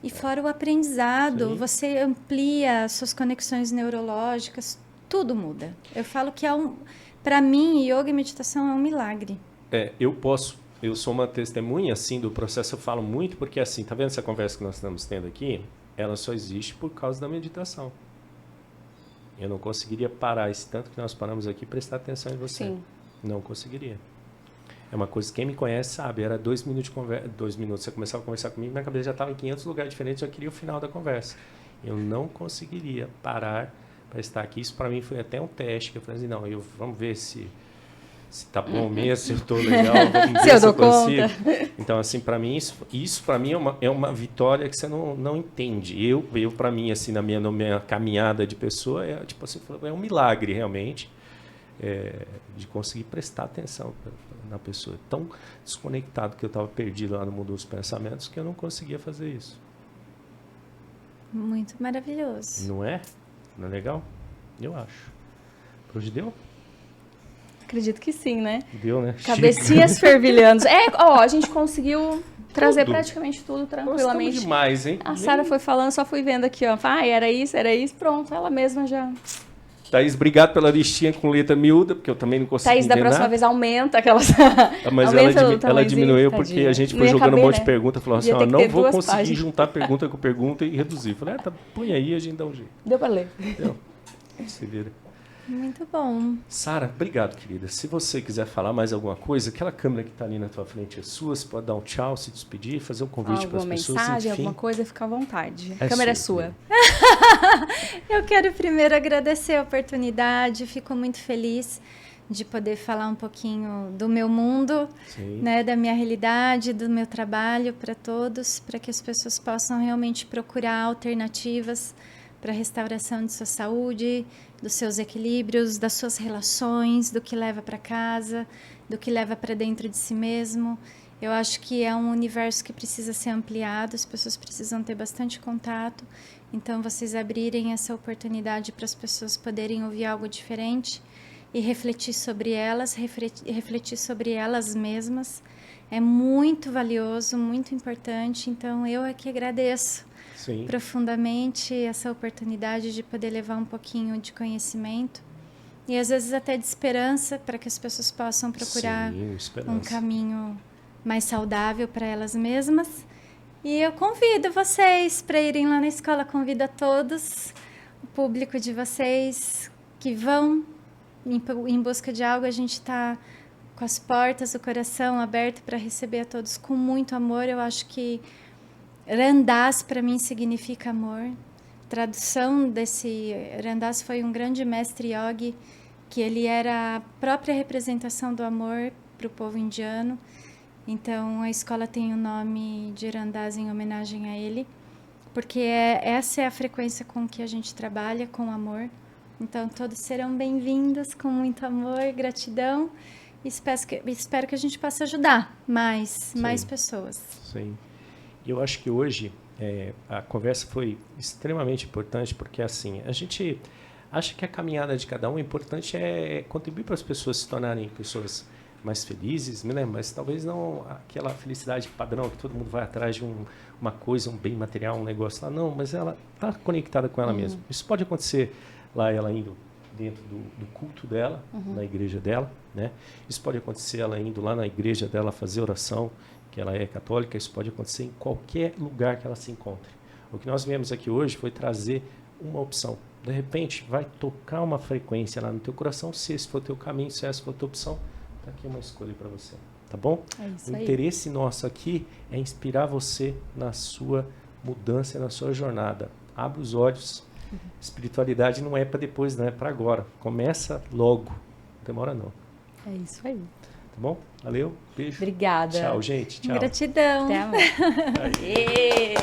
E fora o aprendizado, Sim. você amplia suas conexões neurológicas, tudo muda. Eu falo que para mim, yoga e meditação é um milagre. Eu sou uma testemunha, assim, do processo, eu falo muito, porque, assim, tá vendo essa conversa que nós estamos tendo aqui? Ela só existe por causa da meditação. Eu não conseguiria parar esse tanto que nós paramos aqui e prestar atenção em você. Sim. Não conseguiria. É uma coisa que quem me conhece sabe, era 2 minutos de conversa, 2 minutos, você começava a conversar comigo, minha cabeça já estava em 500 lugares diferentes, eu queria o final da conversa. Eu não conseguiria parar para estar aqui. Isso para mim foi até um teste, que eu falei assim, não, vamos ver se tá bom mesmo, se eu tô legal, vamos ver se eu consigo. Então, assim, para mim, isso para mim é uma vitória que você não entende. Eu para mim, assim, na minha caminhada de pessoa, tipo assim, é um milagre, realmente, de conseguir prestar atenção na pessoa. Tão desconectado que eu estava perdido lá no mundo dos pensamentos que eu não conseguia fazer isso. Muito maravilhoso. Não é? Não é legal? Eu acho. Por hoje deu? Acredito que sim, né? Deu, né? Cabecinhas fervilhando. A gente conseguiu trazer praticamente tudo tranquilamente. Gostamos demais, hein? A Sara foi falando, só fui vendo aqui, ó. Era isso, pronto. Ela mesma já... Thaís, obrigado pela listinha com letra miúda, porque eu também não consegui Thaís, da entender próxima nada. vez aumenta aquelas... Mas ela diminuiu porque a gente foi jogando um monte de perguntas, falou assim, não vou conseguir juntar pergunta com pergunta e reduzir. Falei, põe aí, a gente dá um jeito. Deu pra ler. Deu. Se vira. Muito bom. Sara, obrigado, querida. Se você quiser falar mais alguma coisa, aquela câmera que está ali na tua frente é sua, você pode dar um tchau, se despedir, fazer um convite para as pessoas. Alguma mensagem, enfim. alguma coisa, fica à vontade. A câmera é sua. Eu quero primeiro agradecer a oportunidade, fico muito feliz de poder falar um pouquinho do meu mundo, né, da minha realidade, do meu trabalho para todos, para que as pessoas possam realmente procurar alternativas para a restauração de sua saúde, dos seus equilíbrios, das suas relações, do que leva para casa, do que leva para dentro de si mesmo. Eu acho que é um universo que precisa ser ampliado, as pessoas precisam ter bastante contato. Então, vocês abrirem essa oportunidade para as pessoas poderem ouvir algo diferente e refletir sobre elas, refletir sobre elas mesmas. É muito valioso, muito importante. Então, eu é que agradeço Sim. profundamente essa oportunidade de poder levar um pouquinho de conhecimento e, às vezes, até de esperança para que as pessoas possam procurar um caminho mais saudável para elas mesmas. E eu convido vocês para irem lá na escola, convido a todos, o público de vocês que vão em busca de algo. A gente está com as portas, o coração aberto para receber a todos com muito amor. Eu acho que Ramdas para mim significa amor. Tradução desse Ramdas foi um grande mestre yogi, que ele era a própria representação do amor para o povo indiano. Então a escola tem o nome de Ramdas em homenagem a ele, porque essa é a frequência com que a gente trabalha, com amor. Então todos serão bem-vindos com muito amor, gratidão. Espero que a gente possa ajudar mais pessoas. Sim. Eu acho que hoje a conversa foi extremamente importante, porque assim, a gente acha que a caminhada de cada um, o importante é contribuir para as pessoas se tornarem pessoas mais felizes, né? Mas talvez não aquela felicidade padrão que todo mundo vai atrás de uma coisa, um bem material, um negócio lá. Não, mas ela está conectada com ela mesma. Isso pode acontecer lá, ela indo dentro do culto dela, na igreja dela, né? Isso pode acontecer ela indo lá na igreja dela fazer oração, que ela é católica. Isso pode acontecer em qualquer lugar que ela se encontre. O que nós viemos aqui hoje foi trazer uma opção. De repente, vai tocar uma frequência lá no teu coração, se esse for o teu caminho, se essa for a tua opção, tá aqui uma escolha para você, tá bom? É isso o aí. interesse nosso aqui é inspirar você na sua mudança, na sua jornada. Abre os olhos. Espiritualidade não é para depois, não é para agora. Começa logo. Não demora não. É isso aí. Tá bom? Valeu. Beijo. Obrigada. Tchau, gente. Tchau. Gratidão. Até amanhã. Aí.